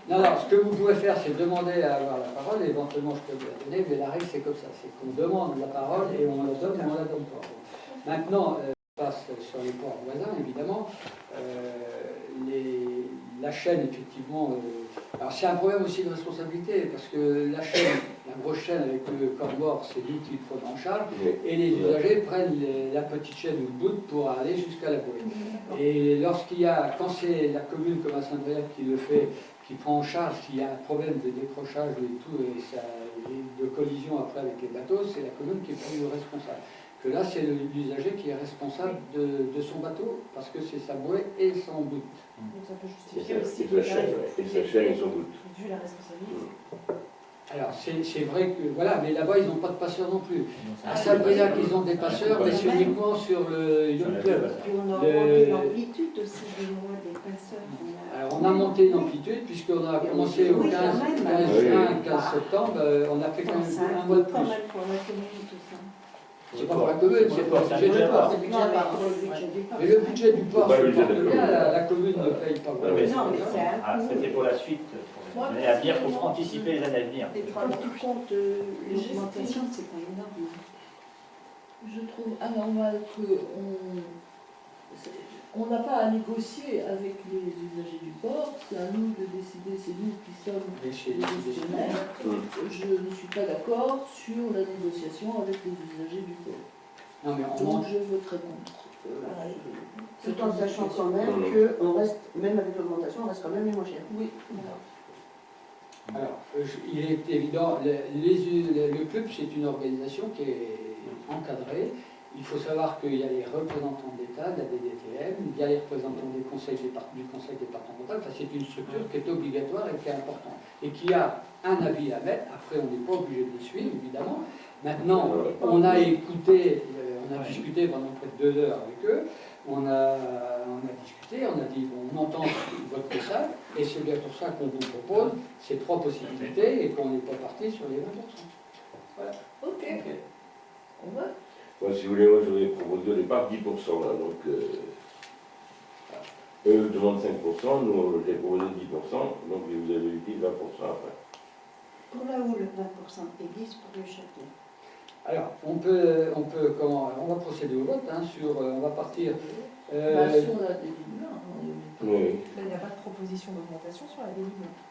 Non, non, ce que vous pouvez faire, c'est demander à avoir la parole, et éventuellement je peux vous la donner, mais la règle c'est comme ça, c'est qu'on demande la parole et on la donne ou on la donne pas. Maintenant, on passe sur les ports voisins, évidemment. La chaîne, effectivement, alors c'est un problème aussi de responsabilité, parce que la chaîne, la grosse chaîne avec le corps mort, c'est nous qui le prenons en charge, et les usagers prennent la petite chaîne ou le bout pour aller jusqu'à la bouée. Et quand c'est la commune comme à Saint-Briac qui le fait, qui prend en charge s'il y a un problème de décrochage et tout, et de collision après avec les bateaux, c'est la commune qui est plus responsable. Que là, c'est l'usager qui est responsable de son bateau, parce que c'est sa bouée et son bout. Donc ça peut Et justifier aussi sa chaîne et son bout. vu la responsabilité. Alors, c'est vrai que, voilà, mais là-bas, ils n'ont pas de passeurs non plus. À Saint-Briac, ils ont des passeurs, mais c'est uniquement sur le yacht club. Puis on a augmenté l'amplitude aussi des mois des passeurs. Alors, on a monté l'amplitude, puisqu'on a commencé au 15 juin, 15 septembre, on a fait quand même un mois de plus. Pas mal pour la commune, tout ça. C'est pas pour la commune, c'est pour le budget du port. C'est budget pour le budget du port. Mais le budget du port, Pas c'est le budget de la bien, commune. la commune ne paye pas. Oui, mais Non, mais c'est un Ah, coût. c'était pour la suite, pour les années à venir, pour anticiper les années à venir. Quand tu comptes l'augmentation, c'est pas énorme. Je trouve anormal qu'on n'a pas à négocier avec les usagers du port, c'est à nous de décider, c'est nous qui sommes les gestionnaires. Je ne suis pas d'accord sur la négociation avec les usagers du port. Non, mais Donc je voterai contre. Tout en sachant quand même qu'on reste, même avec l'augmentation, on reste quand même les moins chers. Oui, voilà. Alors, il est évident, le club, c'est une organisation qui est encadrée. Il faut savoir qu'il y a les représentants de l'État, de la DDTM, il y a les représentants du conseil départemental. Enfin, c'est une structure qui est obligatoire et qui est importante. Et qui a un avis à mettre. Après, on n'est pas obligé de les suivre, évidemment. Maintenant, on a écouté, on a discuté pendant près de 2 heures avec eux. On a discuté, on a dit, bon, on entend votre message, et c'est bien pour ça qu'on vous propose ces 3 possibilités et qu'on n'est pas parti sur les 20%. Voilà. Ok. On va. Moi, si vous voulez, moi j'aurais proposé au départ 10%. Là, donc, eux demandent 5%, nous on les proposé 10%, donc vous avez dit 20% après. Pour la houle, 20% et 10 pour le Châtelet. Alors, on va procéder au vote, hein, on va partir. Sur la délibération. Oui. Mais il n'y a pas de proposition d'augmentation sur la délibération.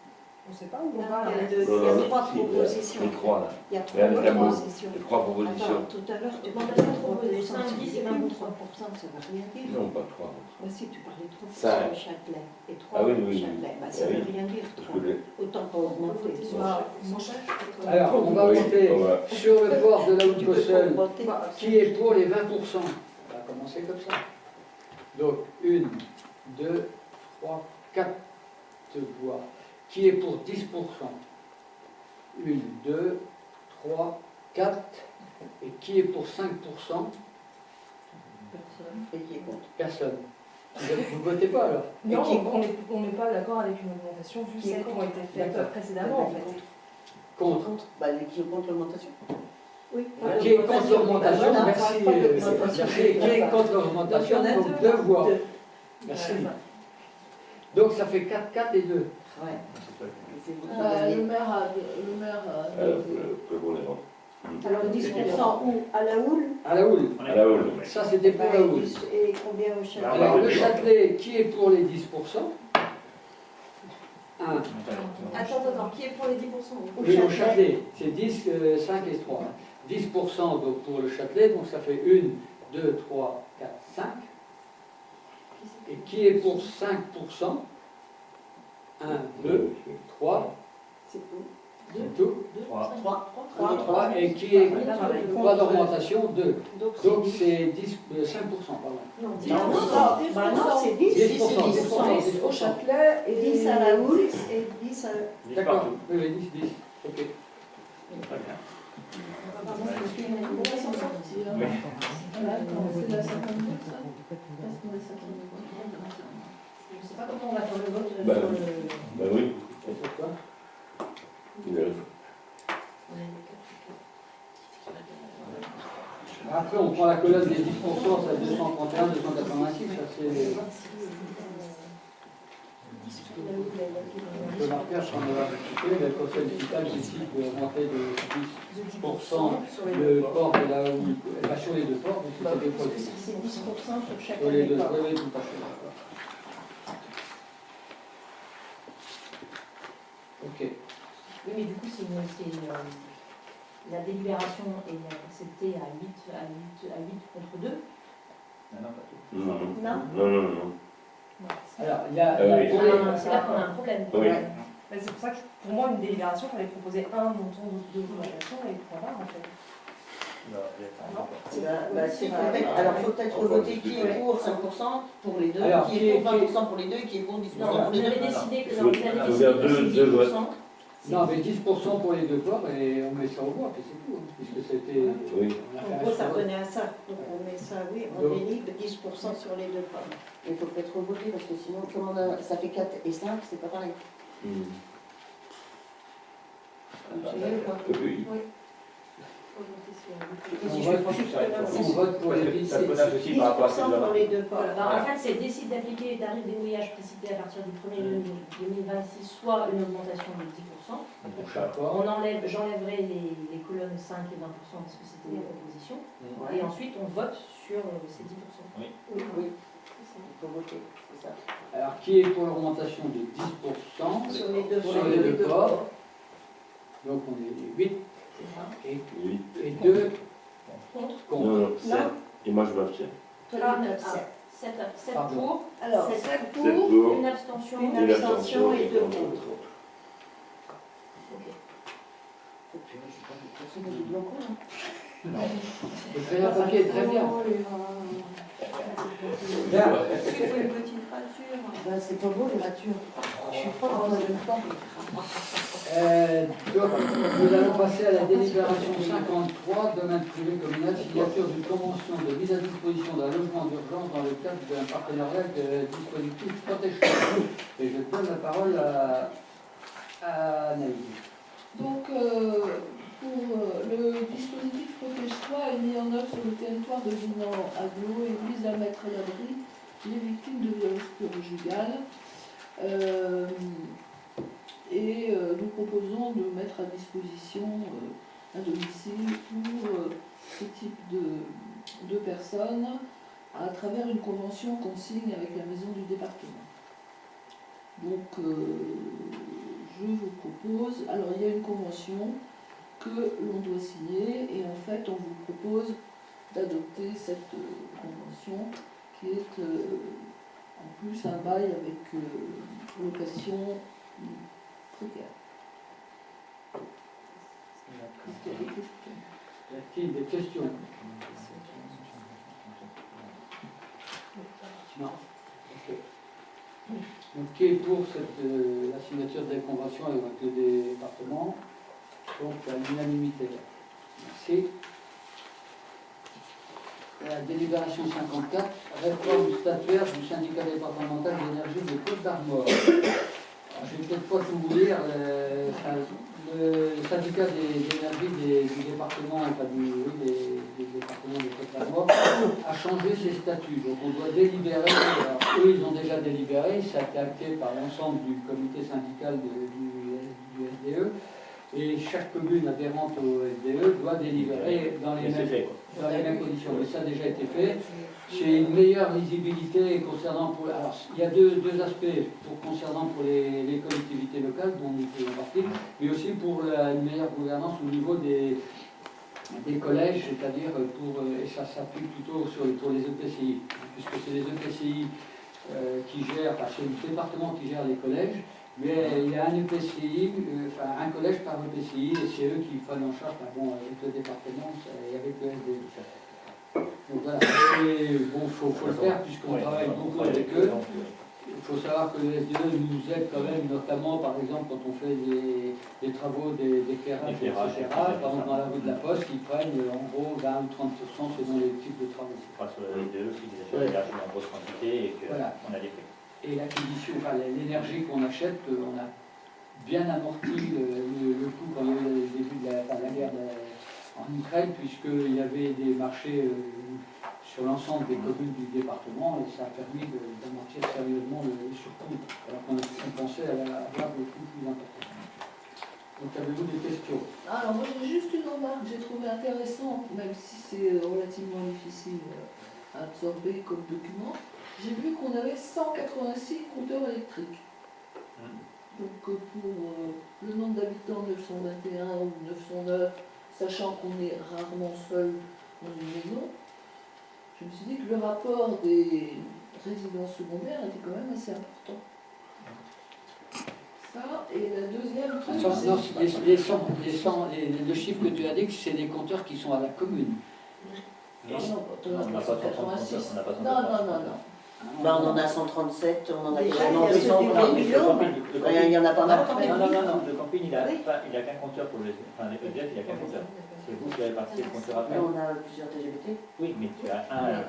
On ne sait pas où on Non, va. il y a 3 propositions. Les 3 là. Il y a Regarde 3 le tableau. propositions. Les 3 propositions. Attends, tout à l'heure, tu parlais Augmentation de 3%, de tu disais 5, 23%, ça ne veut rien dire. Non, pas 3. Bah si, tu parlais de 3% Cinq. au Châtelet et 3 Ah oui, au oui, oui. Châtelet. Bah, ça Ah ne oui. veut rien dire, Parce 3. que Autant pas augmenter. Alors, on va Oui, voter on va- sur le port de la Tu peux pas Haute-Cossonne, augmenter. qui est pour les 20%. On va commencer comme ça. Donc, 1, 2, 3, 4 voix. Qui est pour 10%? 1, 2, 3, 4. Et qui est pour 5%? Et qui est contre. Personne. Vous ne votez pas alors? Non, qui est on n'est pas d'accord avec une augmentation vu Qui est celles qui ont contre. été faites D'accord. précédemment en fait. Contre. Bah, qui est contre l'augmentation. Oui. Qui est contre l'augmentation? Voilà, Merci. pas d'augmentation. Merci. Qui est contre l'augmentation? Donc, il y en a Donc, deux. 2 voix. Deux. Merci. Donc ça fait 4, 4 et 2. Ouais. Et c'est vous qui Le avez- maire a. Prépondérant. Alors 10% où? À la houle. À la houle. À la houle. Ça c'était pour Bah, la houle. et combien au Châtelet? Alors le Châtelet, qui est pour les 10%? 1. Attends, qui est pour les 10% Oui, au Châtelet, c'est 10, 5 et 3. 10% donc pour le Châtelet, donc ça fait 1, 2, 3, 4, 5. Et qui est pour 5%? 1, 2, 3, C'est où? c'est tout. 3. 3. Et qui est pas d'augmentation? 2. Donc Donc c'est c'est 5%, pardon. Non, 10%. Non, Bah non, c'est 10. 10%, 10 au Châtelet et 10 à la houle et 10 à... 10 D'accord. partout. Oui, 10, 10. On va s'en sortir. Oui. Voilà, c'est la 52, ça. Parce qu'on est 52. Je ne sais pas comment on va faire le vote Bah, sur le... Ben oui. Pourquoi? Après, on prend la colonne des 10%, c'est 231, 286, ça c'est... Le marqueur, on va récupérer, le conseil municipal décide d'augmenter de 10% le port de la houille. Elle va sur les deux ports, donc c'est des produits. C'est 10% sur chaque Sur les deux, ports. oui, tout à fait, d'accord. Ok. Oui, mais du coup, la délibération est acceptée à 8 contre 2. Non, pas tout. Non. Alors, il y a... oui. pour les- C'est là qu'on a un problème. Oui. C'est pour ça que pour moi, une délibération, il fallait proposer un montant d'augmentation et point barre en fait. Alors, il faut peut-être voter qui est pour 5% pour les deux, Alors, qui est pour 20% pour les deux et qui est pour 10% Non, pour vous les avez deux. décidé que Il vous faut avez faire décidé que deux c'est votes. 10%. Non, mais 10% pour les deux ports et on met ça au vote, et c'est tout, hein, puisque c'était... Oui. on a fait En un gros, ça choix. revenait à ça. Donc on met ça, oui, on Donc- délivre 10% sur les deux pommes. Il faut peut-être voter parce que sinon, comme on a, ça fait 4 et 5, c'est pas pareil. Oui. On vote pour les Ça peut être aussi par rapport à ces 10% pour les deux pommes. Alors, en fait, c'est décide d'appliquer les tarifs des mouillages précités à partir du 1er janvier 2026, soit une augmentation de 10%. D'accord. J'enlèverai les colonnes 5 et 20% parce que c'était des propositions. Et ensuite, on vote sur ces 10%. Oui, il faut voter, c'est ça. Alors, qui est pour l'augmentation de 10% Sur les deux sur les deux ports? Donc, on est 8 C'est ça. et 2 contre. Non, 7. Et moi, je m'abstiens. 7 Pardon. pour, Alors, 7 7 7 pour, pour, une abstention. Une et abstention et 2 contre. contre. Ok. Et puis, je sais pas, personne n'a dit blanc contre, hein. Non. Le très papier est très bien. Bien. Une petite rature. Ben, c'est pas beau les ratures. Je suis prof, moi j'aime pas. Donc, nous allons passer à la délibération 53, domaine privé communal, signature d'une convention de mise à disposition d'un logement d'urgence dans le cadre d'un partenariat de dispositif protection. Et je donne la parole à Naïm. Donc, pour le dispositif Protège-toi est mis en œuvre sur le territoire de Dinan-Aglo et vise à mettre à l'abri les victimes de violences conjugales. Nous proposons de mettre à disposition un domicile pour ce type de personnes à travers une convention qu'on signe avec la maison du département. Donc, je vous propose, alors il y a une convention que l'on doit signer et en fait on vous propose d'adopter cette convention qui est en plus un bail avec location précaire. Est-ce qu'il y a des questions? Y a-t-il des questions? Non. Ok. Donc, qui est pour la signature des conventions avec le département? Donc, à l'unanimité. Merci. La délibération 54, réforme statutaire du syndicat départemental d'énergie de Côte-d'Armor. Je vais peut-être pas tout vous lire. Le syndicat d'énergie du département, enfin des départements de Côte-d'Armor, a changé ses statuts. Donc on doit délibérer. Alors, eux, ils ont déjà délibéré. Ça a été acté par l'ensemble du comité syndical du SDE. Et chaque commune adhérente au SDE doit délibérer dans les mêmes conditions. Mais ça a déjà été fait. C'est une meilleure lisibilité concernant... alors, il y a deux aspects concernant pour les collectivités locales, dont nous faisons partie, mais aussi pour une meilleure gouvernance au niveau des collèges, c'est-à-dire et ça s'applique plutôt pour les EPCI, puisque c'est les EPCI qui gèrent, enfin c'est le département qui gère les collèges, mais il y a un EPCI, un collège par EPCI, et c'est eux qui prennent en charge, avec le département et avec le SDE. Donc voilà, il faut le faire puisqu'on travaille beaucoup avec eux. Il faut savoir que le SDE nous aide quand même, notamment par exemple quand on fait des travaux d'éclairage, etc. Par exemple dans la rue de la Poste, ils prennent en gros 20 ou 30% selon les types de travaux. Grâce au SDE, qui déjà énergie en grosse quantité et qu'on a des prix. Et l'acquisition, enfin l'énergie qu'on achète, on a bien amorti le coût quand il y a eu le début de la guerre en Ukraine, puisqu'il y avait des marchés sur l'ensemble des communes du département et ça a permis d'amortir sérieusement le surcoût, alors qu'on pensait avoir le coût plus important. Donc avez-vous des questions? Alors moi j'ai juste une remarque que j'ai trouvée intéressante, même si c'est relativement difficile à absorber comme document. J'ai vu qu'on avait 186 compteurs électriques. Donc pour le nombre d'habitants 921 ou 909, sachant qu'on est rarement seul dans une maison, je me suis dit que le rapport des résidences secondaires était quand même assez important. Ça, et la deuxième non, le chiffre que tu indiques, c'est des compteurs qui sont à la commune. Non, on n'a pas 186. Non. Bah, on en a 137, on en a Déjà, quasiment il y a 200. Il y en a pas mal. Non, le camping, il a qu'un compteur pour le SDF. Enfin, le SDF, il a qu'un compteur. C'est vous qui avez parti le compteur après. On a plusieurs TGVT. Oui, mais tu as un.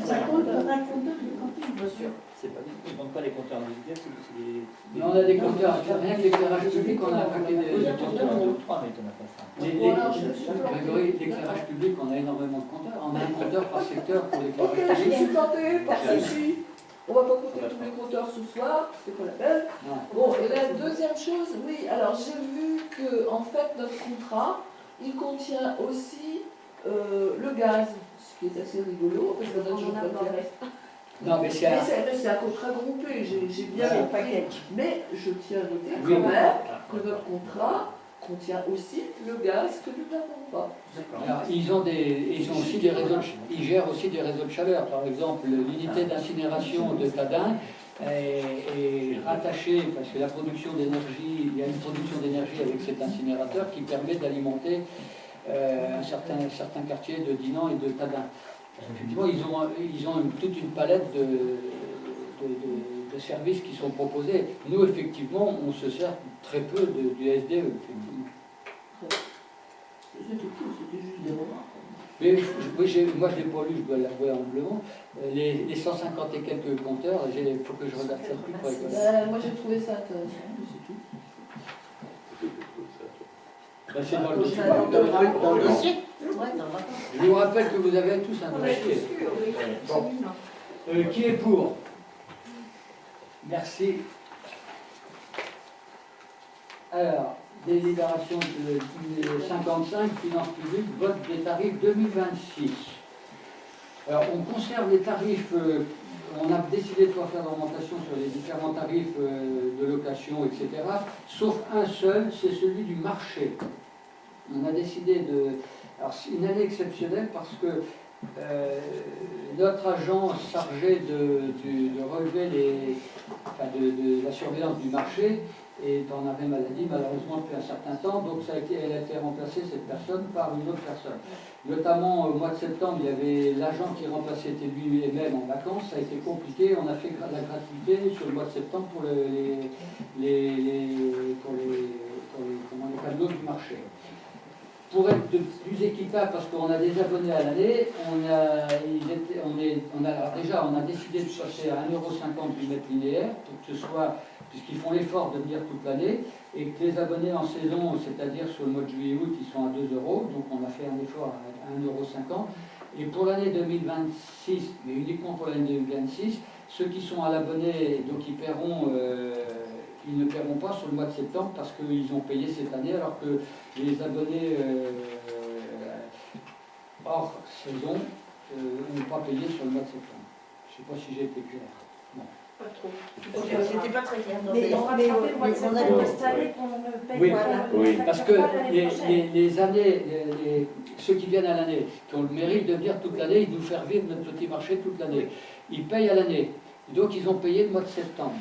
Ça compte pour un compteur de camping, bien sûr. Ils ne comptent pas les compteurs individuels, c'est des. Mais on a des compteurs, rien que l'éclairage public, on a un paquet de compteurs. 3, mais tu n'en as pas ça. Grégory, l'éclairage public, on a énormément de compteurs. On a un compteur par secteur pour l'éclairage Ok, je public. suis plantée par ceci. On va pas compter tous les compteurs ce soir, c'est pas la peine. Bon, et la deuxième chose, oui, alors j'ai vu que en fait notre contrat, il contient aussi le gaz, ce qui est assez rigolo, parce que notre jour Non, mais c'est c'est un contrat groupé, j'ai bien compris. Mais je tiens à noter quand même que notre contrat contient aussi le gaz que nous n'avons pas. Alors, ils ont aussi des réseaux, ils gèrent aussi des réseaux de chaleur. Par exemple, l'unité d'incinération de Tadin est rattachée, parce que la production d'énergie, il y a une production d'énergie avec cet incinérateur qui permet d'alimenter un certain quartier de Dinan et de Tadin. Effectivement, ils ont toute une palette de services qui sont proposés. Nous, effectivement, on se sert très peu du SDE. Effectivement. C'était tout, c'était juste des remarques. Mais moi, je ne l'ai pas lu, je dois l'avouer humblement. Les 150 et quelques compteurs, il faut que je regarde ça plus près. Moi, j'ai trouvé ça intéressant, c'est tout. C'est dans le document. Dans le dossier. Je vous rappelle que vous avez tous un dossier. Bon. Qui est pour? Merci. Alors, délibération de 55, finances publiques, vote des tarifs 2026. Alors, on conserve les tarifs, on a décidé de ne pas faire d'augmentation sur les différents tarifs de location, etc. Sauf un seul, c'est celui du marché. On a décidé de... Alors, c'est une année exceptionnelle parce que notre agent chargé de relever de la surveillance du marché est en arrêt maladie malheureusement depuis un certain temps, donc elle a été remplacée, cette personne, par une autre personne. Notamment au mois de septembre, il y avait l'agent qui remplaçait était lui-même en vacances, ça a été compliqué, on a fait la gratuité sur le mois de septembre pour les panneaux du marché. Pour être plus équitable, parce qu'on a des abonnés à l'année, on a décidé de passer à 1,50 € du mètre linéaire, pour que ce soit, puisqu'ils font l'effort de venir toute l'année, et que les abonnés en saison, c'est-à-dire sur le mois de juillet-août, ils sont à 2 €, donc on a fait un effort à 1,50 €. Et pour l'année 2026, mais uniquement pour l'année 2026, ceux qui sont à l'abonné, donc ils ne paieront pas sur le mois de septembre parce qu'ils ont payé cette année, alors que les abonnés hors saison n'ont pas payé sur le mois de septembre. Je ne sais pas si j'ai été clair. Non. Pas trop. C'était pas très clair. Mais on rattrape le mois de septembre cette année qu'on ne paye pas. Oui, parce que les années, ceux qui viennent à l'année, qui ont le mérite de venir toute l'année, ils nous faire vivre notre petit marché toute l'année. Ils payent à l'année. Donc ils ont payé le mois de septembre.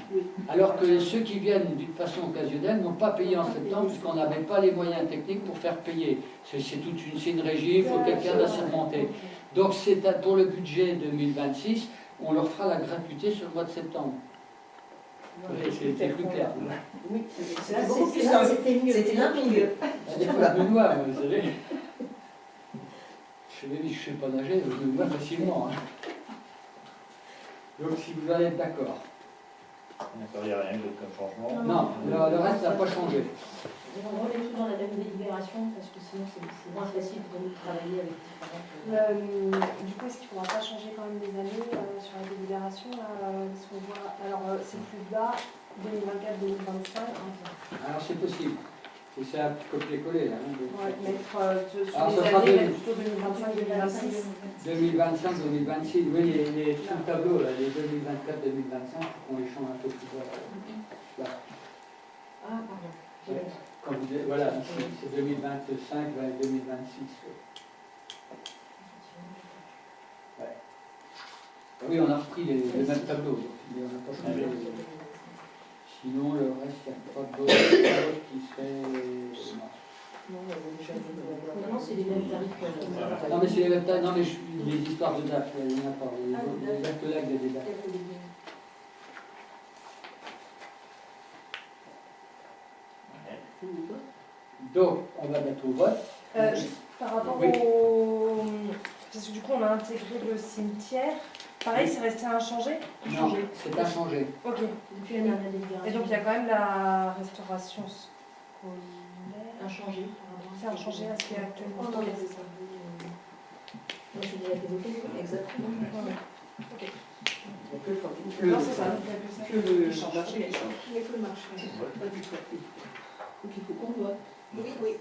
Alors que ceux qui viennent d'une façon occasionnelle n'ont pas payé en septembre puisqu'on n'avait pas les moyens techniques pour faire payer. C'est une régie, il faut quelqu'un d'assermenté. Donc pour le budget 2026, on leur fera la gratuité sur le mois de septembre. C'était plus clair. Oui, Là, beaucoup plus là, simple. c'était mieux. C'était limpide. Des fois, je me noie, moi, vous savez. Je ne sais pas nager, je me noie facilement. Hein. Donc, si vous allez être d'accord. D'accord, il n'y a rien d'autre comme changement. Non, le reste n'a pas changé. On remet tout dans la même délibération parce que sinon c'est moins facile pour nous de travailler avec différentes. Du coup, est-ce qu'il ne faudra pas changer quand même les années sur la délibération parce qu'on voit, alors c'est plus bas, 2024-2025. Alors, c'est possible. Et c'est un copier-coller, là. Hein, Ouais, mettre sur Alors, les ça sera années, mettre plutôt 2025-2026. 2025-2026, oui, tout le tableau, là, les 2024-2025, on les change un peu plus bas. Là. Ah, pardon. Ouais. Quand vous dites, voilà, ici, c'est 2025 vers 2026. Ouais. Ah oui, on a repris le même tableau, donc, mais on n'a pas changé. Sinon, le reste, il n'y a pas d'autres qui seraient. Non, c'est les mêmes tarifs que. Non, mais c'est les mêmes tarifs, non, mais les histoires de dates, il n'y en a pas. Les actes des dates. Donc, on va mettre au vote. Juste par rapport Oui. au. Parce que du coup, on a intégré le cimetière. Pareil, c'est resté inchangé. Non, c'est pas changé. Ok. Depuis la dernière délibération. Et donc, il y a quand même la restauration scolaire. Inchangé. C'est inchangé à ce qu'il y a actuellement. Oh non, c'est ça. C'est déjà évoqué, exactement. Ouais. Ok. Le- Non, c'est ça. Que le marché Il n'y a que le marché. Donc il faut qu'on vote. Oui, oui.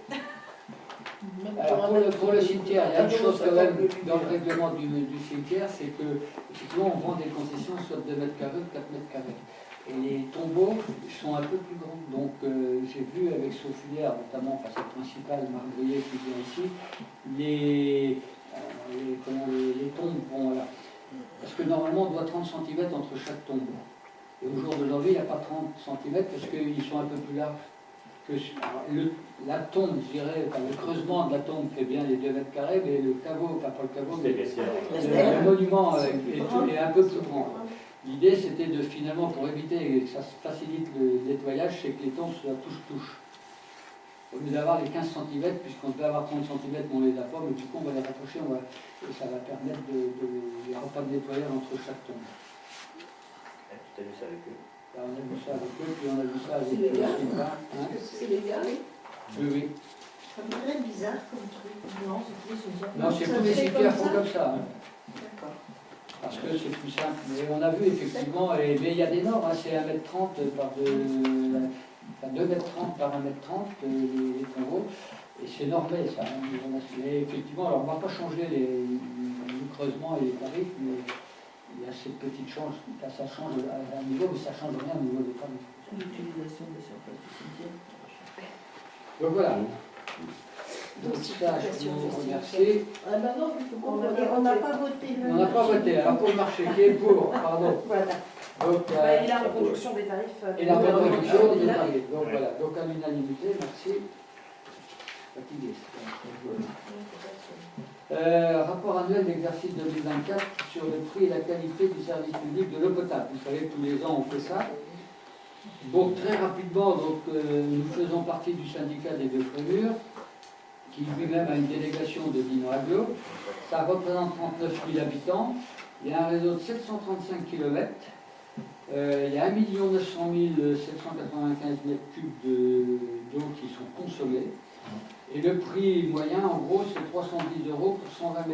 Même Alors pour le cimetière, il y a une chose quand même dans le règlement du cimetière, c'est que effectivement on vend des concessions soit de 2 mètres carrés ou de 4 mètres carrés. Et les tombeaux sont un peu plus grands. Donc j'ai vu avec Sophilière, notamment, enfin c'est le principal, Marguerite qui vient ici, les tombes vont là. Parce que normalement on doit 30 cm entre chaque tombe. Et au jour d'aujourd'hui, il n'y a pas 30 cm parce qu'ils sont un peu plus larges. La tombe, je dirais, enfin, le creusement de la tombe fait bien les 2 mètres carrés, mais le caveau, enfin pas le caveau, mais le monument est un peu plus grand. L'idée c'était de finalement, pour éviter que ça facilite le nettoyage, c'est que les tombes soient touche-touche. Au lieu d'avoir les 15 cm, puisqu'on peut avoir 30 cm, mais on ne les a pas, mais du coup on va les rapprocher, et ça va permettre de pas de nettoyage entre chaque tombe. Tu as vu ça avec eux? Là, on a vu ça avec eux, puis on a vu ça avec C'est légal. Hein. C'est légal. Oui, oui. Ça me paraît bizarre comme truc. Non, c'est plus une Non, c'est Ça tous les fait cimetières comme font ça comme ça. Hein. D'accord. Parce que c'est plus simple. Mais on a vu effectivement, mais il y a des normes, hein, c'est 1m30 par 2m30 par 1m30 les tombeaux. Et c'est normé ça. Hein, mais effectivement, alors on ne va pas changer les creusements et les tarifs, mais il y a cette petite change. Là, ça change à un niveau, mais ça ne change rien au niveau des tarifs. L'utilisation des surfaces du cimetière. Donc voilà. Donc ça, je vous remercie. Ah ben non, il faut qu'on vote. On n'a pas voté. On n'a pas voté. Alors pour le marché, qui est pour? Pardon. Voilà. Donc, Et la reconduction des tarifs. et la reconduction des tarifs. Donc voilà. Donc à l'unanimité, merci. Fatigué. Rapport annuel d'exercice 2024 sur le prix et la qualité du service public de l'eau potable. Vous savez que tous les ans on fait ça. Bon, très rapidement, donc, nous faisons partie du syndicat des deux Frémurs, qui lui-même a une délégation de Dinan Aglo. Ça représente 39 000 habitants. Il y a un réseau de 735 km. Il y a 1 900 795 m3 d'eau qui sont consommés. Et le prix moyen, en gros, c'est 310 € pour 120 m3.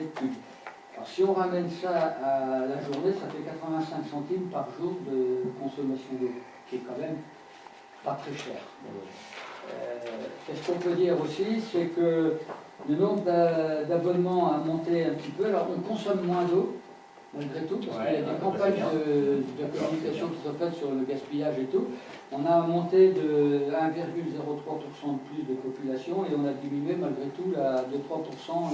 Alors si on ramène ça à la journée, ça fait 85 centimes par jour de consommation d'eau, qui est quand même pas très cher. Qu'est-ce qu'on peut dire aussi, c'est que le nombre d'abonnements a monté un petit peu. Alors on consomme moins d'eau, malgré tout, parce qu'il y a des campagnes de communication qui sont faites sur le gaspillage et tout. On a monté de 1,03% de plus de population et on a diminué malgré tout de 3%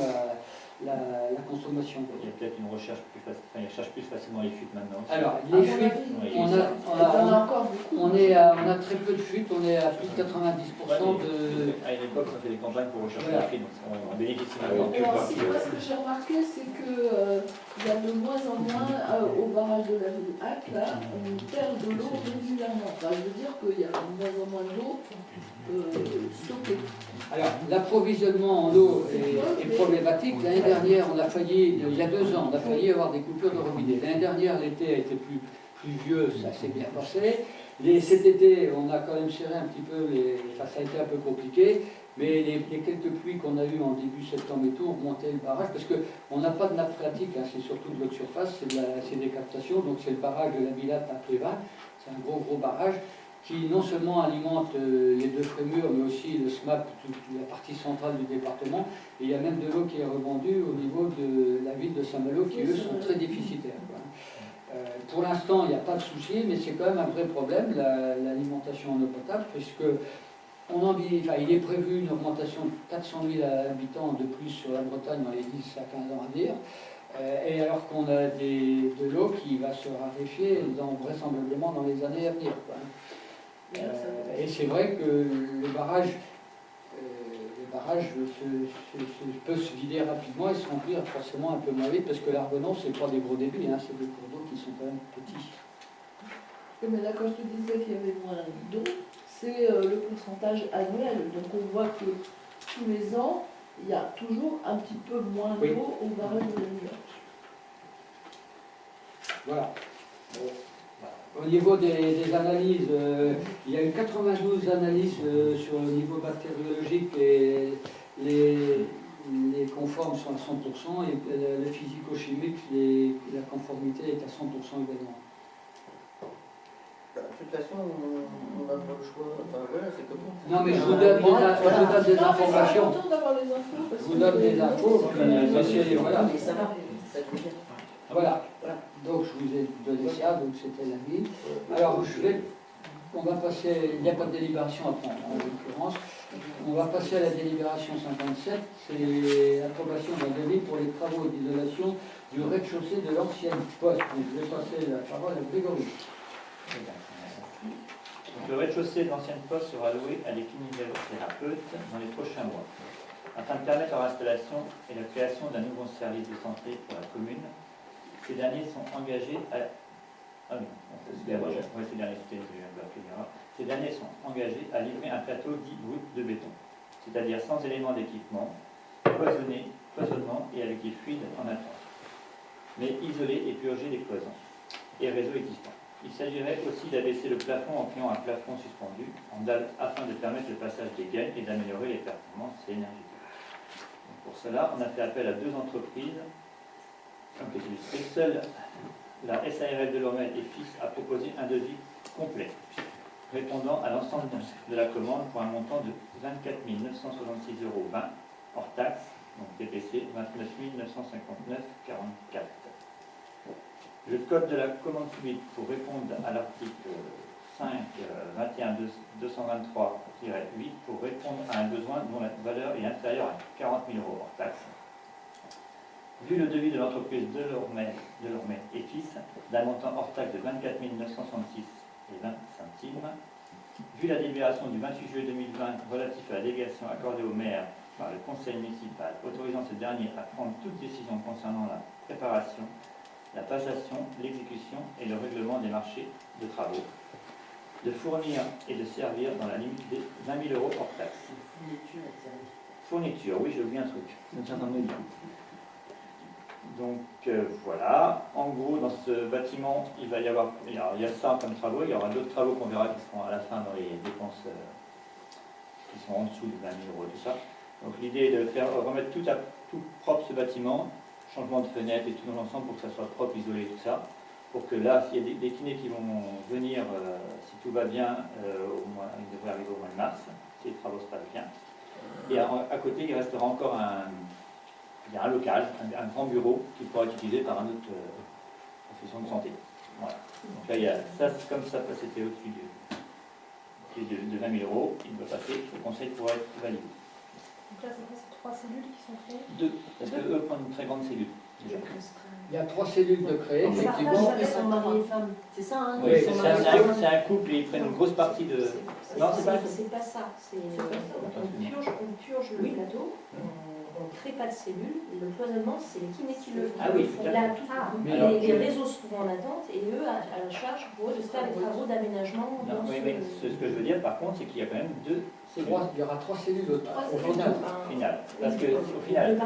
la consommation d'eau. Il y a peut-être une recherche plus facile, enfin, ils recherchent plus facilement les fuites maintenant aussi. Alors, les fuites, on a très peu de fuites, on est à plus de 90% de... À une époque, on fait des campagnes pour rechercher Voilà. les fuites, donc on bénéficie Alors, maintenant. Et aussi, moi, ce que j'ai remarqué, c'est qu'il y a de moins en moins au barrage barrage de la ville Hack, là, on perd de l'eau régulièrement. Enfin, je veux dire qu'il y a de moins en moins d'eau stockée. Alors, l'approvisionnement en eau est problématique. L'année dernière, on a failli, il y a 2 ans, on a failli avoir des coupures de robinet. L'année dernière, l'été a été plus pluvieux, ça s'est bien passé. Cet été, on a quand même serré un petit peu, ça a été un peu compliqué, mais les quelques pluies qu'on a eues en début septembre et tout ont remonté le barrage, parce qu'on n'a pas de nappe phréatique, hein, c'est surtout de l'eau de surface, c'est des captations, donc c'est le barrage de la Villate à Prévin, c'est un gros barrage, qui non seulement alimente les 2 Frémurs, mais aussi le SMAP, toute la partie centrale du département, et il y a même de l'eau qui est revendue au niveau de la ville de Saint-Malo, qui eux sont très déficitaires, quoi. Pour l'instant, il n'y a pas de souci, mais c'est quand même un vrai problème, l'alimentation en eau potable, puisque il est prévu une augmentation de 400 000 habitants de plus sur la Bretagne dans les 10 à 15 ans à venir, et alors qu'on a de l'eau qui va se raréfier vraisemblablement dans les années à venir, quoi. Et c'est vrai que le barrage peut se vider rapidement et se remplir forcément un peu moins vite, parce que l'Argonon, c'est pas des gros débits, hein, c'est des cours d'eau qui sont quand même petits. Mais là, quand je te disais qu'il y avait moins d'eau, c'est le pourcentage annuel. Donc on voit que tous les ans, il y a toujours un petit peu moins d'eau au barrage de la Villate. Voilà. Au niveau des analyses, il y a eu 92 analyses sur le niveau bactériologique et les conformes sont à 100% et le physico-chimique, la conformité est à 100% également. De toute façon, on n'a pas le choix. Enfin, voilà, c'est comme ça. Non, mais je vous donne des informations. Je vous donne des infos, puis voilà. Mais ça va, ça veut dire. Voilà. Donc je vous ai donné ça, donc c'était l'avis. Alors on va passer, il n'y a pas de délibération à prendre en l'occurrence. On va passer à la délibération 57, c'est l'approbation d'un devis pour les travaux d'isolation du rez-de-chaussée de l'ancienne poste. Donc je vais passer la parole à Grégory. Donc, le rez-de-chaussée de l'ancienne poste sera loué à des kinésithérapeutes dans les prochains mois, afin de permettre leur installation et la création d'un nouveau service de santé pour la commune. Ces derniers sont engagés à... Ces derniers sont engagés à livrer un plateau dit brut de béton, c'est-à-dire sans éléments d'équipement, cloisonnement et avec des fluides en attente, mais isolé et purgé des cloisons et réseaux existants. Il s'agirait aussi d'abaisser le plafond en créant un plafond suspendu en dalle afin de permettre le passage des gaines et d'améliorer les performances énergétiques. Donc pour cela, on a fait appel à 2 entreprises. Seule la SARL de Lormel et Fils a proposé un devis complet, répondant à l'ensemble de la commande pour un montant de 24 966,20 € hors taxe, donc TPC 29 959,44 €. Le code de la commande publique, pour répondre à l'article 5 21 223-8, pour répondre à un besoin dont la valeur est inférieure à 40 000 € hors taxe. Vu le devis de l'entreprise de Lormel et Fils, d'un montant hors taxe de 24 966,20 €, vu la délibération du 28 juillet 2020 relative à la délégation accordée au maire par le conseil municipal, autorisant ce dernier à prendre toute décision concernant la préparation, la passation, l'exécution et le règlement des marchés de travaux, de fournir et de servir dans la limite des 20 000 € hors taxe. Fourniture, oui, j'ai oublié un truc. Donc voilà, en gros dans ce bâtiment il va y avoir, il y a ça comme travaux, il y aura d'autres travaux qu'on verra qui seront à la fin dans les dépenses qui sont en dessous de 20 000 € tout ça. Donc l'idée est de remettre tout propre ce bâtiment, changement de fenêtres et tout dans l'ensemble pour que ça soit propre, isolé, tout ça, pour que là s'il y a des kinés qui vont venir, si tout va bien, ils devraient arriver au mois de mars, si les travaux se passent bien. Et à côté il restera encore il y a un local, un grand bureau qui pourra être utilisé par un autre profession de santé. Voilà. Donc là, il y a ça, comme ça, c'était au-dessus de 20 000 €, il doit passer, le conseil pourra être validé. Donc là, c'est quoi, c'est 3 cellules qui sont créées? 2, parce qu'eux prennent une très grande cellule. Déjà. Il y a 3 cellules de créer, effectivement. Ils sont mariés et femmes, c'est ça, hein? Oui, c'est un couple et ils prennent une grosse partie de... Non, c'est pas ça. On purge le plateau, on ne crée pas de cellules, le cloisonnement, c'est les kinés qui le font. Ah oui, Ils tout à font. fait. Là, les réseaux se trouvent en attente et eux, à la charge pour eux de faire les travaux d'aménagement. Non, oui, mais ce que je veux dire, par contre, c'est qu'il y a quand même deux. Il y aura 3 cellules au Au final. Parce que, au final,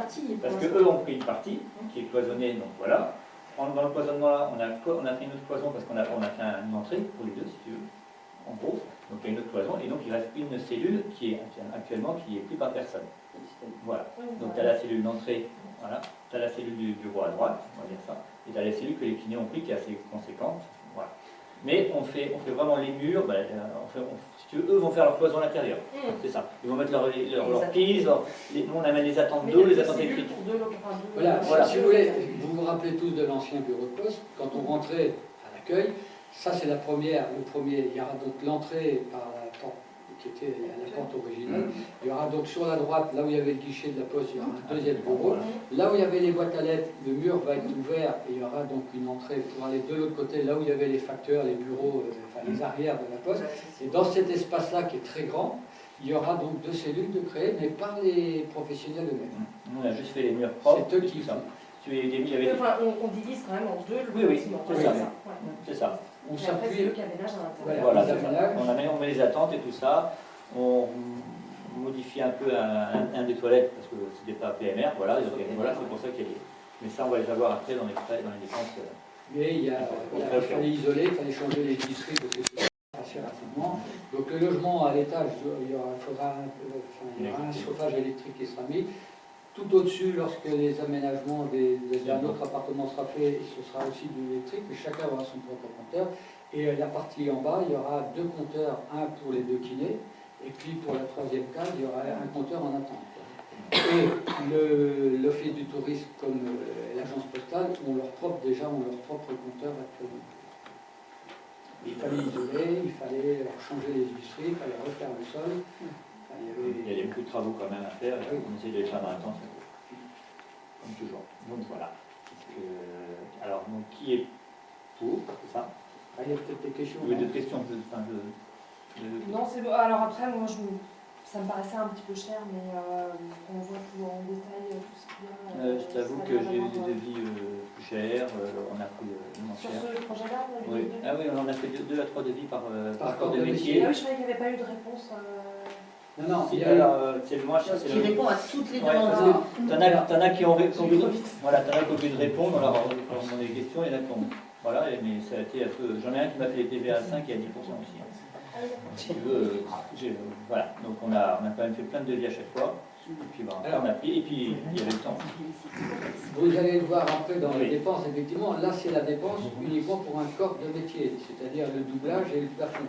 parce que eux ont pris une partie qui est cloisonnée, donc voilà. Dans le cloisonnement là, on a fait une autre cloison parce qu'on a fait une entrée pour les deux, si tu veux, en gros. Donc il y a une autre cloison, et donc il reste une cellule qui est actuellement qui est prise par personne. Voilà. Donc tu as la cellule d'entrée, voilà. Tu as la cellule du bureau à droite, on va dire ça, et tu as les cellules que les kinés ont pris qui est assez conséquente. Voilà. Mais on fait vraiment les murs, si tu veux, eux vont faire leur cloison à l'intérieur. C'est ça. Ils vont mettre leur prise, nous on amène les attentes d'eau, les attentes écrites. Voilà, si vous voulez, vous vous rappelez tous de l'ancien bureau de poste, quand on rentrait à l'accueil, ça c'est le premier, il y aura donc l'entrée par la porte qui était à la porte originale, il y aura donc sur la droite, là où il y avait le guichet de la poste, il y aura un deuxième bureau, là où il y avait les boîtes à lettres, le mur va être ouvert et il y aura donc une entrée pour aller de l'autre côté, là où il y avait les facteurs, les bureaux, les arrières de la poste, et dans cet espace-là qui est très grand, il y aura donc 2 cellules de créées, mais par les professionnels eux-mêmes. Nous on a juste fait les murs propres. C'est eux qui font. On divise quand même en 2 le bâtiment. C'est ça. On après, c'est s'appuie. eux qui aménagent à l'intérieur. Voilà, on met les attentes et tout ça. On modifie un peu un des toilettes parce que c'était pas PMR. Voilà, c'est pour ça qu'il y a des. Mais ça, on va les avoir après dans les dépenses. Mais il fallait isoler, il fallait changer les visseries parce que c'est assez rapidement. Donc le logement à l'étage, il y aura un chauffage électrique qui sera mis. Tout au-dessus, lorsque les aménagements d'un autre appartement sera fait, ce sera aussi de l'électrique, mais chacun aura son propre compteur. Et la partie en bas, il y aura 2 compteurs, un pour les 2 kinés, et puis pour la 3e case, il y aura un compteur en attente. Et l'Office du tourisme comme l'agence postale ont leur propre compteur actuellement. Il fallait isoler, il fallait changer les visseries, il fallait refaire le sol. Il y a beaucoup de travaux quand même à faire, et on essaie de les faire dans la temps, comme toujours. Donc voilà. Alors, donc, qui est pour, c'est ça? Il y a peut-être des questions. Oui, d'autres questions. Non, c'est bon. Alors après, moi, ça me paraissait un petit peu cher, mais on voit tout en détail tout ce qu'il y a. Je t'avoue que j'ai eu des devis plus chers, on a pris moins cher. Sur ce projet-là, oui. Ah oui, on a fait 2 à 3 devis par corps de métier. Ah oui, je croyais qu'il n'y avait pas eu de réponse. Non, c'est le moins cher. Qui répond à toutes les demandes. T'en as qui ont répondu. Voilà, t'en as qui ont pu répondre, on leur a demandé des questions, il y en a qui ont. Voilà, mais ça a été un peu. J'en ai un qui m'a fait les TVA à 5 et à 10% aussi. Si tu veux, voilà. Donc on a quand même fait plein de devis à chaque fois. Et puis on a pris, et puis il y avait le temps. Vous allez le voir après dans les dépenses, effectivement, là c'est la dépense uniquement pour un corps de métier, c'est-à-dire le doublage et le plafond.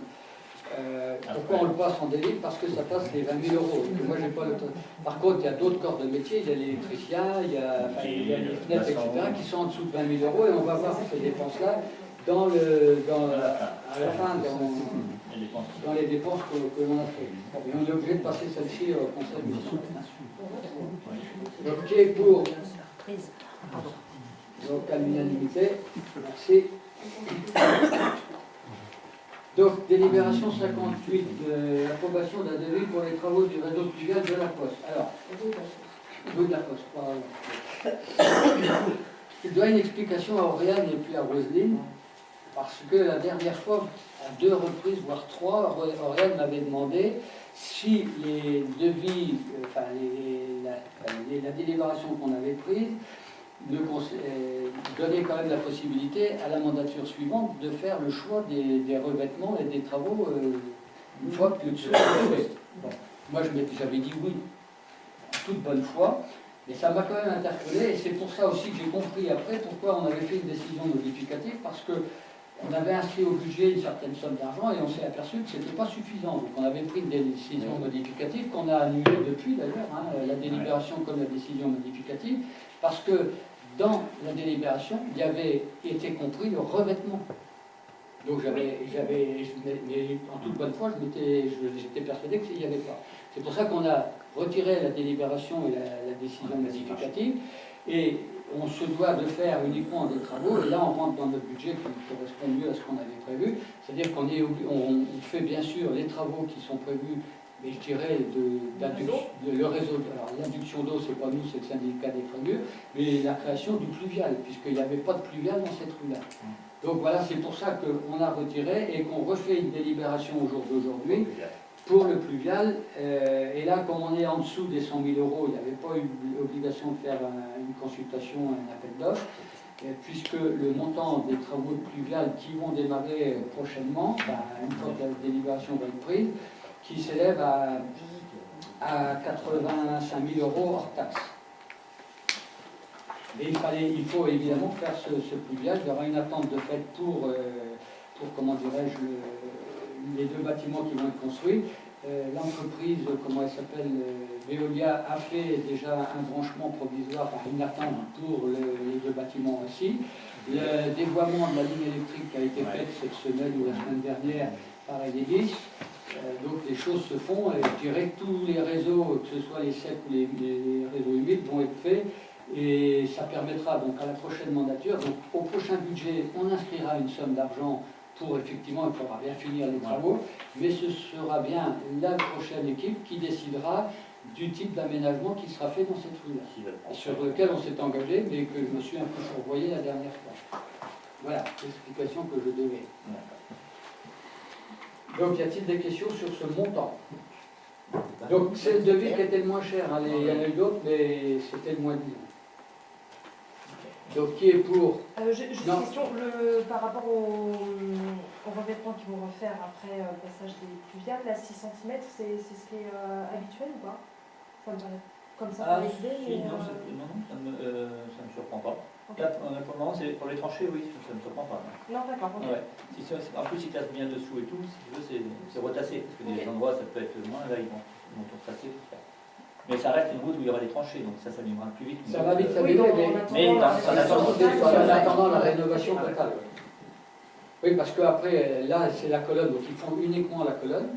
Pourquoi on le passe en délit? Parce que ça passe les 20 000 euros. Moi, j'ai pas le temps. Par contre, il y a d'autres corps de métier, il y a l'électricien, il y a les fenêtres, etc., qui sont en dessous de 20 000 euros, et on va voir ces dépenses-là à la fin, dans les dépenses que l'on a fait. Et on est obligé de passer celle-ci au conseil municipal. Donc, qui est pour? Donc, à l'unanimité. Merci. Donc, délibération 58, l'approbation d'un devis pour les travaux du réseau fluvial de la Poste. Alors, de la Poste, je dois une explication à Oriane et puis à Roselyne, parce que la dernière fois, à 2 reprises, voire 3, Oriane m'avait demandé si les devis, la délibération qu'on avait prise, donner quand même la possibilité à la mandature suivante de faire le choix des revêtements et des travaux une fois que le sol est fait. Bon. Moi j'avais dit oui, en toute bonne foi, mais ça m'a quand même interpellé et c'est pour ça aussi que j'ai compris après pourquoi on avait fait une décision modificative, parce qu'on avait inscrit au budget une certaine somme d'argent et on s'est aperçu que ce n'était pas suffisant. Donc on avait pris des décisions modificatives qu'on a annulées depuis d'ailleurs, la délibération comme la décision modificative, parce que dans la délibération, il y avait été compris le revêtement. Donc en toute bonne foi, j'étais persuadé qu'il n'y avait pas. C'est pour ça qu'on a retiré la délibération et la décision modificative, et on se doit de faire uniquement des travaux, et là on rentre dans notre budget qui correspond mieux à ce qu'on avait prévu, c'est-à-dire qu'on fait bien sûr les travaux qui sont prévus mais je dirais le réseau. Alors l'induction d'eau, c'est pas nous, c'est le syndicat des Frémurs, mais la création du pluvial, puisqu'il n'y avait pas de pluvial dans cette rue-là. Donc voilà, c'est pour ça qu'on a retiré et qu'on refait une délibération au jour d'aujourd'hui pour le pluvial. Et là, comme on est en dessous des 100 000 euros, il n'y avait pas eu l'obligation de faire une consultation, un appel d'offres, puisque le montant des travaux de pluvial qui vont démarrer prochainement, une fois que la délibération va être prise, qui s'élève à 85 000 euros hors taxe. Et il faut évidemment faire ce pluvial. Il y aura une attente de fait pour comment dirais-je, les deux bâtiments qui vont être construits. L'entreprise, comment elle s'appelle, Veolia, a fait déjà un branchement provisoire, une attente pour les deux bâtiments aussi. Le dévoiement de la ligne électrique qui a été faite cette semaine ou la semaine dernière par Enedis. Donc les choses se font et je dirais que tous les réseaux, que ce soit les secs ou les réseaux humides, vont être faits. Et ça permettra donc à la prochaine mandature, donc au prochain budget, on inscrira une somme d'argent pour effectivement, il faudra bien finir les travaux, mais ce sera bien la prochaine équipe qui décidera du type d'aménagement qui sera fait dans cette rue-là, sur lequel on s'est engagé, mais que je me suis un peu fourvoyé la dernière fois. Voilà, l'explication que je devais. Donc, y a-t-il des questions sur ce montant? Donc, c'est le devis qui était le moins cher, hein. Il y en a eu d'autres, mais c'était le moins disant. Donc, qui est pour? Juste une question, par rapport aux revêtements qu'ils vont refaire après le passage des pluviales, là 6 cm, c'est ce qui est habituel ou pas? Ça me paraît comme ça pour les idées, non, ça ne me surprend pas. Okay. Là, pour le moment, pour les tranchées, oui, ça ne me surprend pas. Non, d'accord. Okay. Ouais. En plus, ils classent bien dessous et tout, si tu veux, c'est retassé. Parce que des endroits, ça peut être moins, là, ils vont tout retasser. Mais ça reste une route où il y aura des tranchées, donc ça s'abîmera plus vite. Ça va vite s'abîmer, mais en attendant la rénovation totale. Oui, parce qu'après, là, c'est la colonne, donc ils font uniquement la colonne.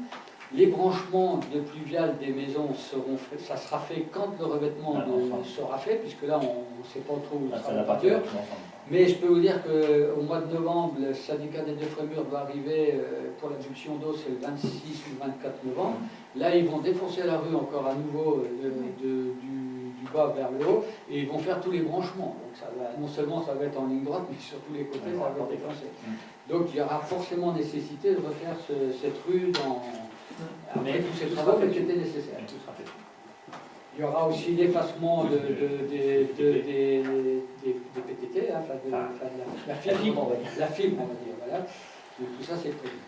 Les branchements de pluvial des maisons seront faits, ça sera fait quand le revêtement sera fait, puisque là, on ne sait pas trop où sera la peinture. Mais je peux vous dire qu'au mois de novembre, le syndicat des deux Frémurs doit arriver pour l'adduction d'eau, c'est le 26 ou le 24 novembre. Là, ils vont défoncer la rue encore à nouveau du bas vers le haut, et ils vont faire tous les branchements. Donc ça va, non seulement ça va être en ligne droite, mais sur tous les côtés, ça va être défoncé. Donc il y aura forcément nécessité de refaire cette rue après tous ces travaux qui étaient nécessaires. Il y aura aussi l'effacement des PTT, hein, la fibre, on va dire. Voilà. Donc, tout ça, c'est prévu.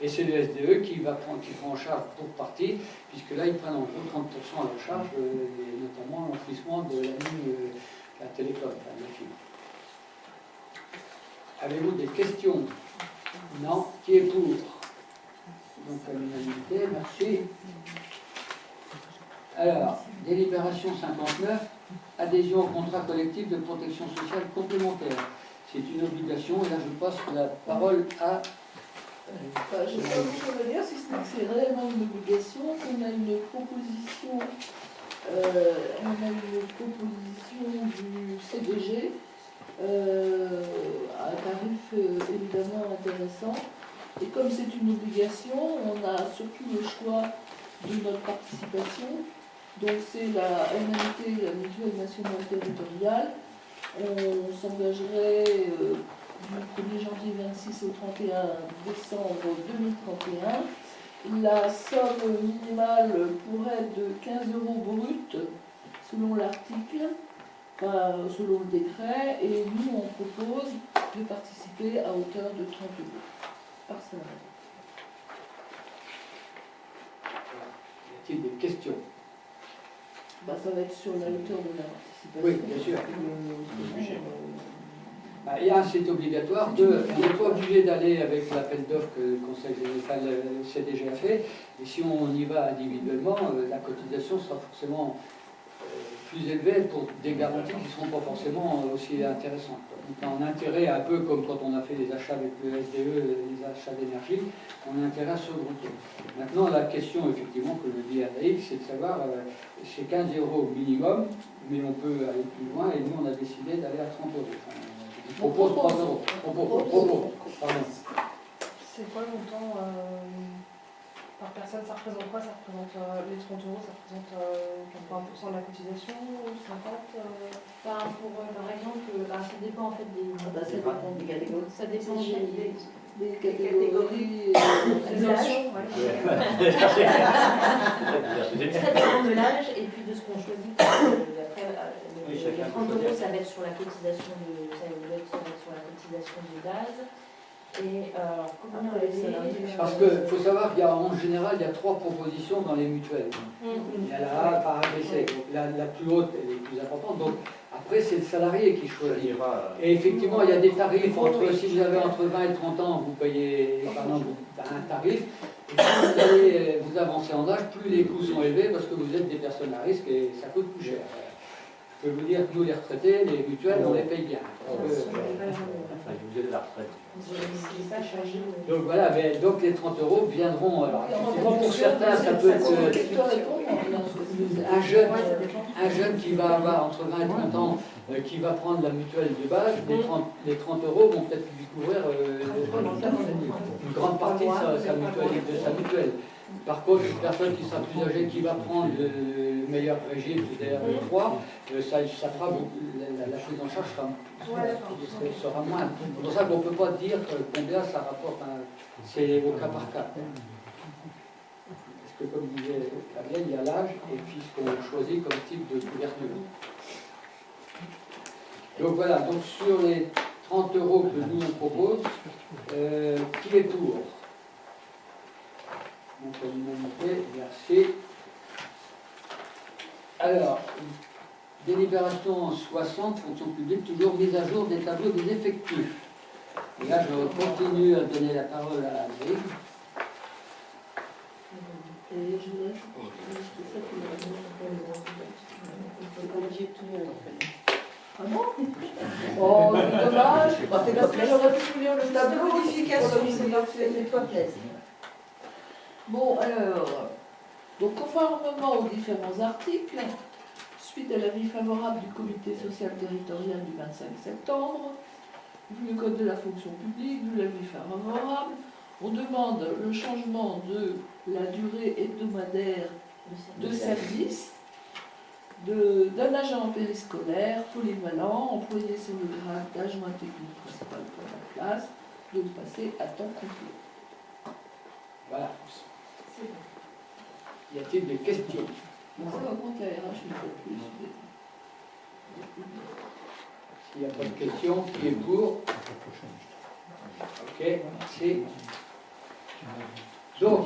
Et c'est le SDE qui prend en charge pour partie, puisque là, ils prennent en gros 30% à leur charge, et notamment l'enfouissement de la ligne, la télécom, la fibre. Avez-vous des questions? Non. Qui est pour? Donc, à l'unanimité, merci. Alors, délibération 59, adhésion au contrat collectif de protection sociale complémentaire. C'est une obligation, et là je passe la parole à... je ne sais pas ce qu'on va dire, si c'est réellement une obligation, qu'on a une proposition, du CDG, à un tarif évidemment intéressant. Et comme c'est une obligation, on a surtout le choix de notre participation. Donc c'est la MNT, la Mutuelle Nationale Territoriale. On s'engagerait du 1er janvier 26 au 31 décembre 2031. La somme minimale pourrait être de 15 € brut selon l'article, enfin, selon le décret, et nous on propose de participer à hauteur de 30 € par salarié. Y a-t-il des questions? Ça va être sur la hauteur de la participation. Oui, bien sûr. C'est obligatoire. On n'est pas obligé d'aller avec l'appel d'offres que le Conseil général CDG a fait. Et si on y va individuellement, la cotisation sera forcément plus élevée pour des garanties qui ne seront pas forcément aussi intéressantes. Donc on a intérêt, un peu comme quand on a fait les achats avec le SDE, les achats d'énergie, on a intérêt à se regrouper. Maintenant, la question, effectivement, que je dis à Naïf, c'est de savoir, c'est 15 € minimum, mais on peut aller plus loin, et nous, on a décidé d'aller à 30 €. Enfin, on propose 3 €. Pardon. C'est quoi le montant par personne, ça représente quoi? Ça représente les 30 euros, ça représente 80% de la cotisation, 50 Par exemple, ça dépend en fait des. Ça dépend des catégories. Ça dépend Des catégories. de l'âge. Ça dépend de l'âge et puis de ce qu'on choisit. Après, les 30 euros, ça va être sur la cotisation de gaz. Et comment Parce qu'il faut savoir qu'il y a en général, il y a 3 propositions dans les mutuelles. Il y a la A par ABC, donc la plus haute et les plus importante. Donc après, c'est le salarié qui choisit. Et effectivement, il y a des tarifs entre, si vous avez entre 20 et 30 ans, vous payez par exemple un tarif. Et plus vous allez vous avancer en âge, plus les coûts sont élevés parce que vous êtes des personnes à risque et ça coûte plus cher. Je peux vous dire que nous, les retraités, les mutuelles, on les paye bien. Vous êtes la retraite. Donc voilà, mais donc les 30 euros viendront. Alors, effectivement, pour certains, ça peut être un jeune qui va avoir entre 20 et 30 ans, qui va prendre la mutuelle de base, les 30 euros vont peut-être lui couvrir une grande partie de sa mutuelle. Par contre, une personne qui sera plus âgée, qui va prendre le meilleur régime, c'est-à-dire le 3, ça fera beaucoup, la prise en charge sera moindre. C'est pour ça qu'on ne peut pas dire combien ça rapporte, c'est au cas par cas. Parce que comme disait Fabienne, il y a l'âge et puis ce qu'on choisit comme type de couverture. Donc voilà, donc sur les 30 euros que nous on propose, qui est pour? Donc l'unanimité, merci. Alors, délibération 60, fonction publique, toujours mise à jour des tableaux des effectifs. Et là, je continue à donner la parole à Brive. Et je voudrais, c'est ça qui m'a donné Ah bon? Oh, c'est dommage. J'aurais pu lire le tableau. Modification, c'est toi plaise. Bon, alors, donc conformément aux différents articles, suite à l'avis favorable du comité social territorial du 25 septembre, vu le code de la fonction publique, vu l'avis favorable, on demande le changement de la durée hebdomadaire de service d'un agent périscolaire polyvalent employé sur le grade d'adjoint technique principal pour la classe, de passer à temps complet. Voilà. Y a-t-il des questions? Ça augmente la RH une fois de plus. S'il n'y a pas de questions, qui est pour? Ok, merci. Donc,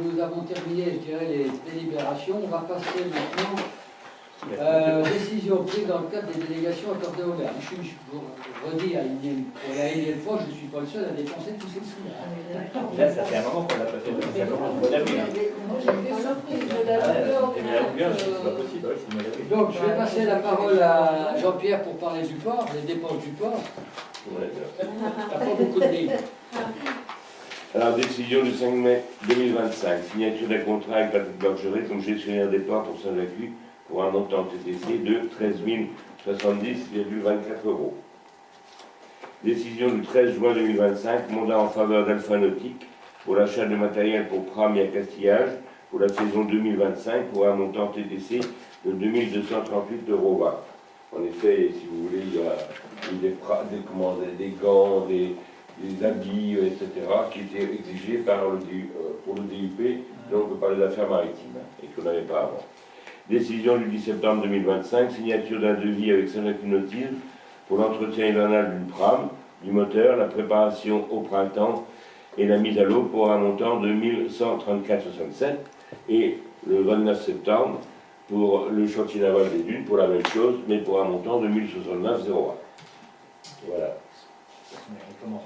nous avons terminé, je dirais, les délibérations. On va passer maintenant décision prise dans le cadre des délégations accordées au maire. Je vous redis pour la énième fois, je ne suis pas le seul à dépenser tous ces sous. Là, ça fait un moment qu'on l'a pas fait, ça commence au mois d'avril. Moi, j'ai été surprise de la C'est pas possible, c'est le mois d'avril. Donc, je vais passer la parole à Jean-Pierre pour parler du port, des dépenses du port. Il n'y a pas beaucoup de lignes. Alors, décision du 5 mai 2025, signature d'un contrat avec Patrick Bergeret comme gestionnaire des ports pour Saint-Jacques pour un montant TTC de 13 070,24 €. Décision du 13 juin 2025, mandat en faveur d'Alpha Nautique pour l'achat de matériel pour pram et accastillage pour la saison 2025 pour un montant TTC de 2238 €. En effet, si vous voulez, il y a des gants, des habits, etc., qui étaient exigés pour le DUP, donc on peut parler d'affaires maritimes, et qu'on n'avait pas avant. Décision du 10 septembre 2025, signature d'un devis avec Saint-Jacques Nautilus pour l'entretien hivernal d'une pram, du moteur, la préparation au printemps et la mise à l'eau pour un montant de 1134,67. Et le 29 septembre, pour le chantier naval des Dunes, pour la même chose, mais pour un montant de 1069,01. Voilà. C'est moi qui commence.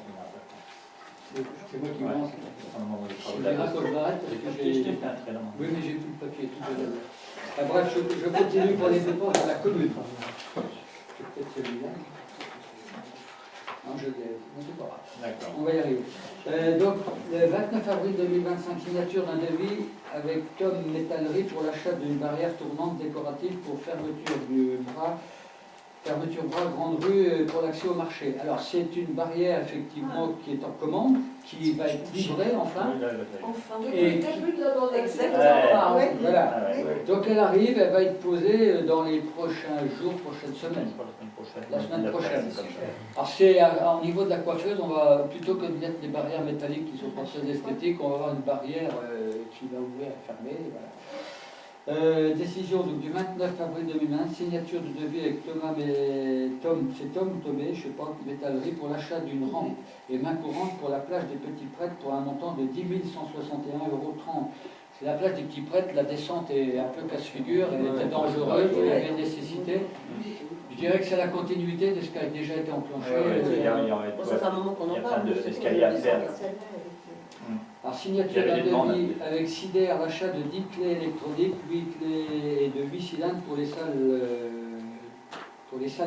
Je dirais que je m'arrête parce que j'ai... Oui, mais j'ai tout le papier, tout le... Bref, je continue pour les dépenses de la commune. C'est peut-être celui-là. Non, je l'ai. C'est pas grave. On va y arriver. Donc, le 29 avril 2025, signature d'un devis avec Tom Métallerie pour l'achat d'une barrière tournante décorative pour fermeture du bras fermeture bras, grande rue pour l'accès au marché. Alors c'est une barrière effectivement qui est en commande, qui va être livrée enfin. Et Exactement. Ouais. voilà. Ouais. Donc elle arrive, elle va être posée dans les prochains jours, prochaines semaines. La semaine prochaine. Alors c'est au niveau de la coiffeuse, on va plutôt que de mettre des barrières métalliques qui sont pas très esthétiques, on va avoir une barrière qui va ouvrir et fermer. Voilà. Décision donc, du 29 avril 2001, signature de devis avec Tom Tomé, je sais pas, métallerie pour l'achat d'une rampe et main courante pour la plage des Petits Prêtres pour un montant de 10 161,30 €. C'est la plage des Petits Prêtres, la descente est un peu casse-figure, elle était dangereuse, il y avait une nécessité. Je dirais que c'est la continuité de ce qui a déjà été enclenché. Ça fait un moment qu'on en parle. Il y a d'escalier à faire. Alors, signature d'un devis avec SIDER, l'achat de 10 clés électroniques, 8 clés de 8 cylindres pour les salles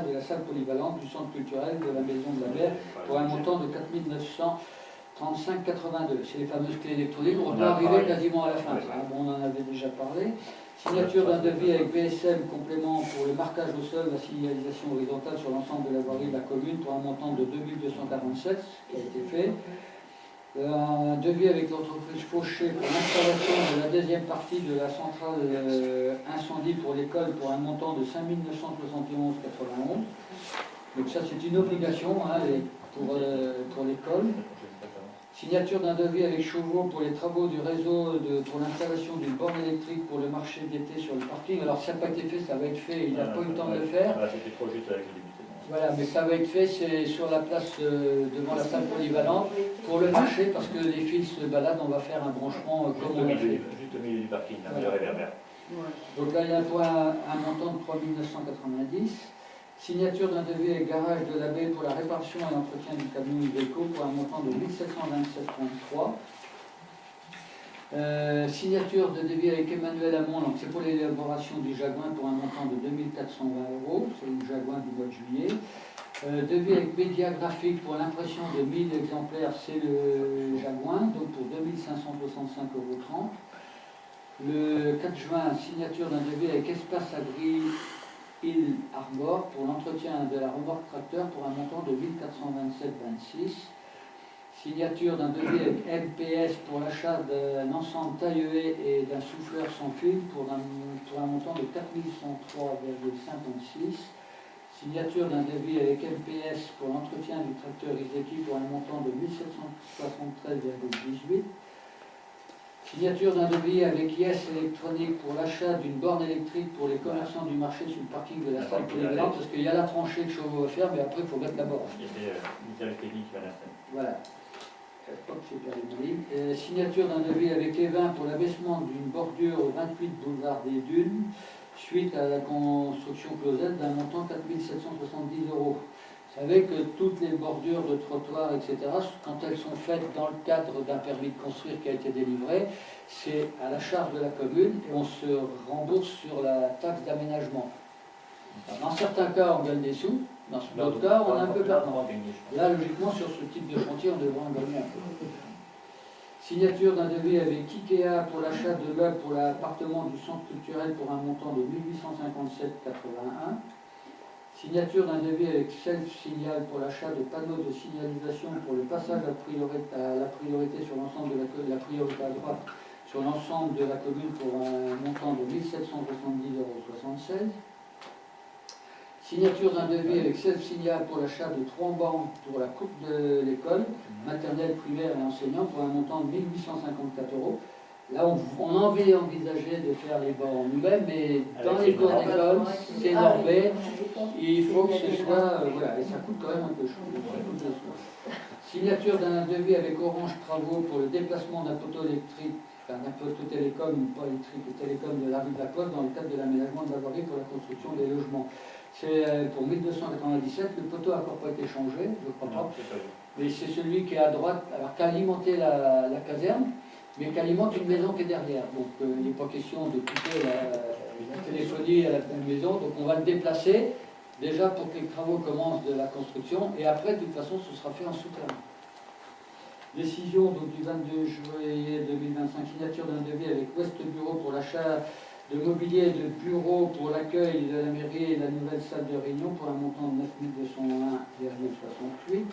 de la salle polyvalente du centre culturel de la Maison de la Mer pour un montant de 4 935,82 €. C'est les fameuses clés électroniques, on doit arriver quasiment à la fin. On en avait déjà parlé. Signature d'un devis avec BSM, complément pour le marquage au sol, la signalisation horizontale sur l'ensemble de la voirie de la commune pour un montant de 2 247, qui a été fait. Un devis avec l'entreprise Fauché pour l'installation de la deuxième partie de la centrale incendie pour l'école pour un montant de 5 971,91 €. Donc ça c'est une obligation pour l'école. Signature d'un devis avec Chauveau pour les travaux du réseau pour l'installation d'une borne électrique pour le marché d'été sur le parking. Alors ça n'a pas été fait, ça va être fait, il n'a pas eu le temps de le faire. C'était trop juste avec le début. Voilà, mais ça va être fait, c'est sur la place devant la salle polyvalente pour le marché, parce que les fils se baladent, on va faire un branchement comme on l'a fait. Juste au milieu du parking, là, le réverbère. Donc là, il y a un montant de 3 990. Signature d'un devis avec garage de la baie pour la réparation et l'entretien du camion Iveco pour un montant de 1727,3 €. Signature de devis avec Emmanuel Hamon, donc c'est pour l'élaboration du Jaguin pour un montant de 2420 €, c'est le Jaguin du mois de juillet. Devis avec Média Graphique pour l'impression de 1000 exemplaires, c'est le Jaguin, donc pour 2565,30 €. Le 4 juin, signature d'un devis avec Espace Agri Hill Arbor pour l'entretien de la remorque tracteur pour un montant de 1427,26 €. Signature d'un devis avec MPS pour l'achat d'un ensemble taille-haie et d'un souffleur sans fil pour un montant de 4103,56 €. Signature d'un devis avec MPS pour l'entretien du tracteur Iseki pour un montant de 1773,18 €. Signature d'un devis avec Yes Électronique pour l'achat d'une borne électrique pour les commerçants du marché sur le parking de la salle polyvalente, parce qu'il y a la tranchée que Chauveau va faire, mais après il faut mettre la borne. Il y avait une service technique qui va l'installer. Voilà. Signature d'un devis avec Evin pour l'abaissement d'une bordure au 28 boulevard des Dunes, suite à la construction Closette d'un montant de 4 770 €. Vous savez que toutes les bordures de trottoirs, etc., quand elles sont faites dans le cadre d'un permis de construire qui a été délivré, c'est à la charge de la commune et on se rembourse sur la taxe d'aménagement. Dans certains cas, on gagne des sous, dans d'autres cas, on est un peu perdant. Là, logiquement, sur ce type de chantier, on devrait en gagner un peu. Signature d'un devis avec Ikea pour l'achat de meubles pour l'appartement du centre culturel pour un montant de 1857,81 €. Signature d'un devis avec Self-Signal pour l'achat de panneaux de signalisation pour le passage à la priorité sur l'ensemble de la priorité à droite sur l'ensemble de la commune pour un montant de 1770,76 €. Signature d'un devis avec Self-Signal pour l'achat de 3 bancs pour la coupe de l'école, maternelle, primaire et enseignant pour un montant de 1854 €. Là, on avait envisagé de faire les bancs nous-mêmes, mais dans les cours d'école, c'est normé. Il faut que ce soit, voilà, et ça coûte quand même un peu cher. Signature d'un devis avec Orange Travaux pour le déplacement d'un poteau électrique, enfin d'un poteau télécom, pas électrique, télécom de la rue de la Poste dans le cadre de l'aménagement de la voirie pour la construction des logements. C'est pour 1297, le poteau n'a encore pas été changé, je crois pas. Mais c'est celui qui est à droite, alors qui a alimenté la caserne, mais qui alimente une maison qui est derrière. Donc il n'est pas question de couper la téléphonie à la maison, donc on va le déplacer, déjà pour que les travaux commencent de la construction, et après, de toute façon, ce sera fait en souterrain. Décision donc, du 22 juillet 2025, signature d'un devis avec Ouest Bureau pour l'achat de mobilier et de bureaux pour l'accueil de la mairie et la nouvelle salle de réunion pour un montant de 9 201,68.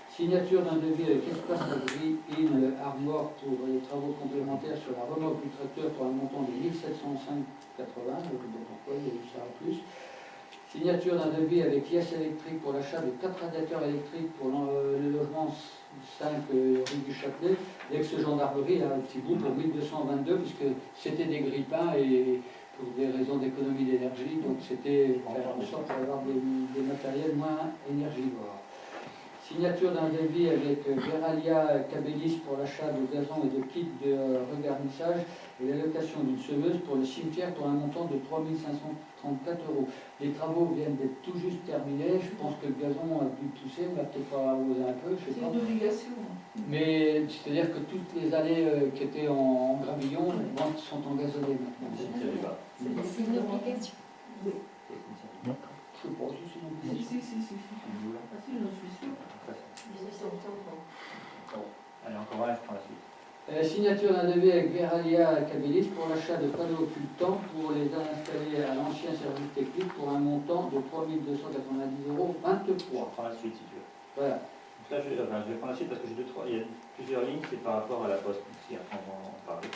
Signature d'un devis avec espace abri in armoire pour les travaux complémentaires sur la remorque du tracteur pour un montant de 1705,80. Je ne sais pas pourquoi, il y a eu ça en plus. Signature d'un devis avec pièces électriques pour l'achat de 4 radiateurs électriques pour le logement 5 rue du Châtelet, l'ex-gendarmerie, là, un petit bout pour 1222, puisque c'était des grippins et pour des raisons d'économie d'énergie, donc c'était faire en sorte d'avoir des matériels moins énergivores. Signature d'un devis avec Veralia Cabellis pour l'achat de gazon et de kits de regarnissage et l'allocation d'une semeuse pour le cimetière pour un montant de 3 534 €. Les travaux viennent d'être tout juste terminés. Je pense que le gazon a dû pousser, on va peut-être pas arroser un peu, je sais pas. C'est une obligation. Mais c'est-à-dire que toutes les allées qui étaient en gravillon sont engazonnées maintenant. C'est une obligation. Je sais pas si c'est une obligation. Si. Ah si, j'en suis sûre. Allez, encore un, je prends la suite. Signature d'un devis avec Veralia Cabellis pour l'achat de panneaux occultants pour les installer à l'ancien service technique pour un montant de 3 290,23 €. Je prends la suite si tu veux. Voilà. Donc là, je vais prendre la suite parce que il y a plusieurs lignes, c'est par rapport à la poste. Si, après, on va en parler.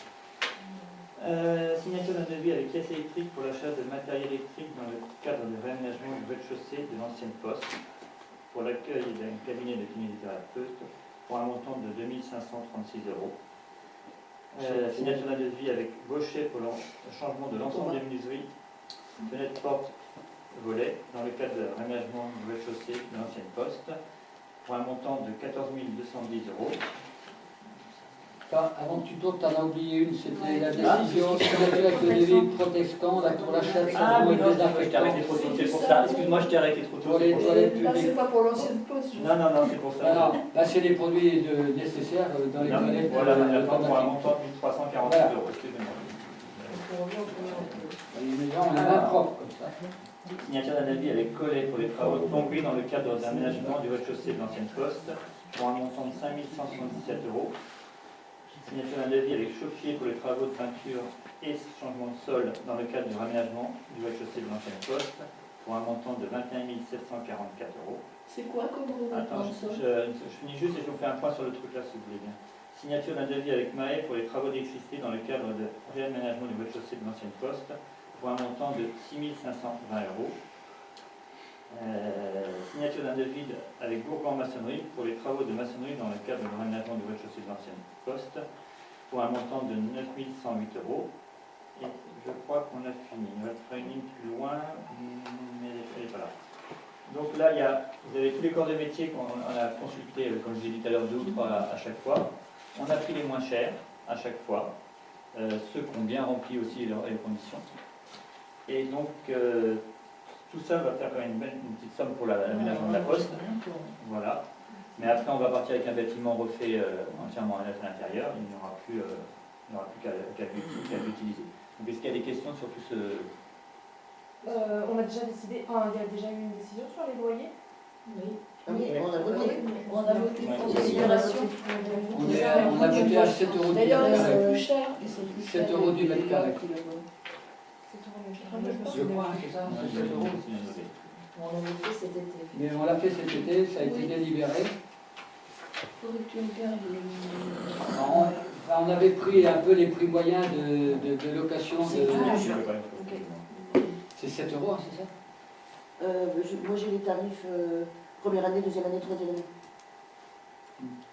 Signature d'un devis avec caisse électrique pour l'achat de matériel électrique dans le cadre du réaménagement du rez-de-chaussée de l'ancienne poste pour l'accueil d'un cabinet de kinésithérapeute pour un montant de 2 536 €. Signature d'un devis avec Gaucher pour le changement de l'ensemble des menuiseries, fenêtres, portes, volets dans le cadre de réaménagement du rez-de-chaussée de l'ancienne poste pour un montant de 14 210 €. Avant que tu tournes, tu en as oublié une, c'était la décision avec le devis Protexcan là, pour l'achat de Ah oui, savon non, et je t'ai arrêté trop tôt, c'est pour ça. Excuse-moi, je t'ai arrêté trop tôt. Pour les toilettes Là, c'est publiques. pas pour l'ancienne poste. Non, c'est pour ça. Alors, là, c'est les produits nécessaires dans les toilettes. Voilà, pour un informatiques. montant de 1348 €. Excusez-moi. Les gens, on a un propre comme ça. Signature d'un avis avec Collet pour les travaux de plomberie dans le cadre d'un aménagement du rez-de-chaussée de l'ancienne poste pour un montant de 5 177 €. Signature d'un devis avec Chauffier pour les travaux de peinture et changement de sol dans le cadre du raménagement du rez-de-chaussée de l'ancienne poste pour un montant de 21 744 €. C'est quoi comme Attends, je finis juste et je vous fais un point sur le truc là si vous voulez bien. Signature d'un devis avec Maé pour les travaux d'électricité dans le cadre de réaménagement du rez-de-chaussée de l'ancienne poste pour un montant de 6 520 €. Signature d'un devis avec Gourgan Maçonnerie pour les travaux de maçonnerie dans le cadre du réaménagement du rez-de-chaussée de l'ancienne poste pour un montant de 9 108 €. Et je crois qu'on a fini. On va faire une ligne plus loin, mais elle n'est pas là. Donc là, vous avez tous les corps de métier qu'on a consultés, comme je l'ai dit tout à l'heure, 2 ou 3 à chaque fois. On a pris les moins chers à chaque fois, ceux qui ont bien rempli aussi les conditions. Et donc, tout ça va faire quand même une petite somme pour l'aménagement de la poste. Voilà. Mais après, on va partir avec un bâtiment refait entièrement à neuf à l'intérieur. Il n'y aura plus qu'à l'utiliser. Donc, est-ce qu'il y a des questions sur tout ce... On a déjà décidé, enfin, il y a déjà eu une décision sur les loyers. Oui. Oui, on a voté. On a voté Ouais. pour Considération. On a voté à 7 € du D'ailleurs, ils mètre sont carré. plus chers. Ils sont plus 7 chers. € du mètre carré. Je Je crois, c'est ça, c'est 7 €. On l'a fait cet été. Mais on l'a fait cet été, ça a été Oui. délibéré. Faudrait que tu regardes On avait pris un peu les prix moyens de location. C'est 7 € c'est ça? Moi j'ai les tarifs première année, deuxième année, troisième année.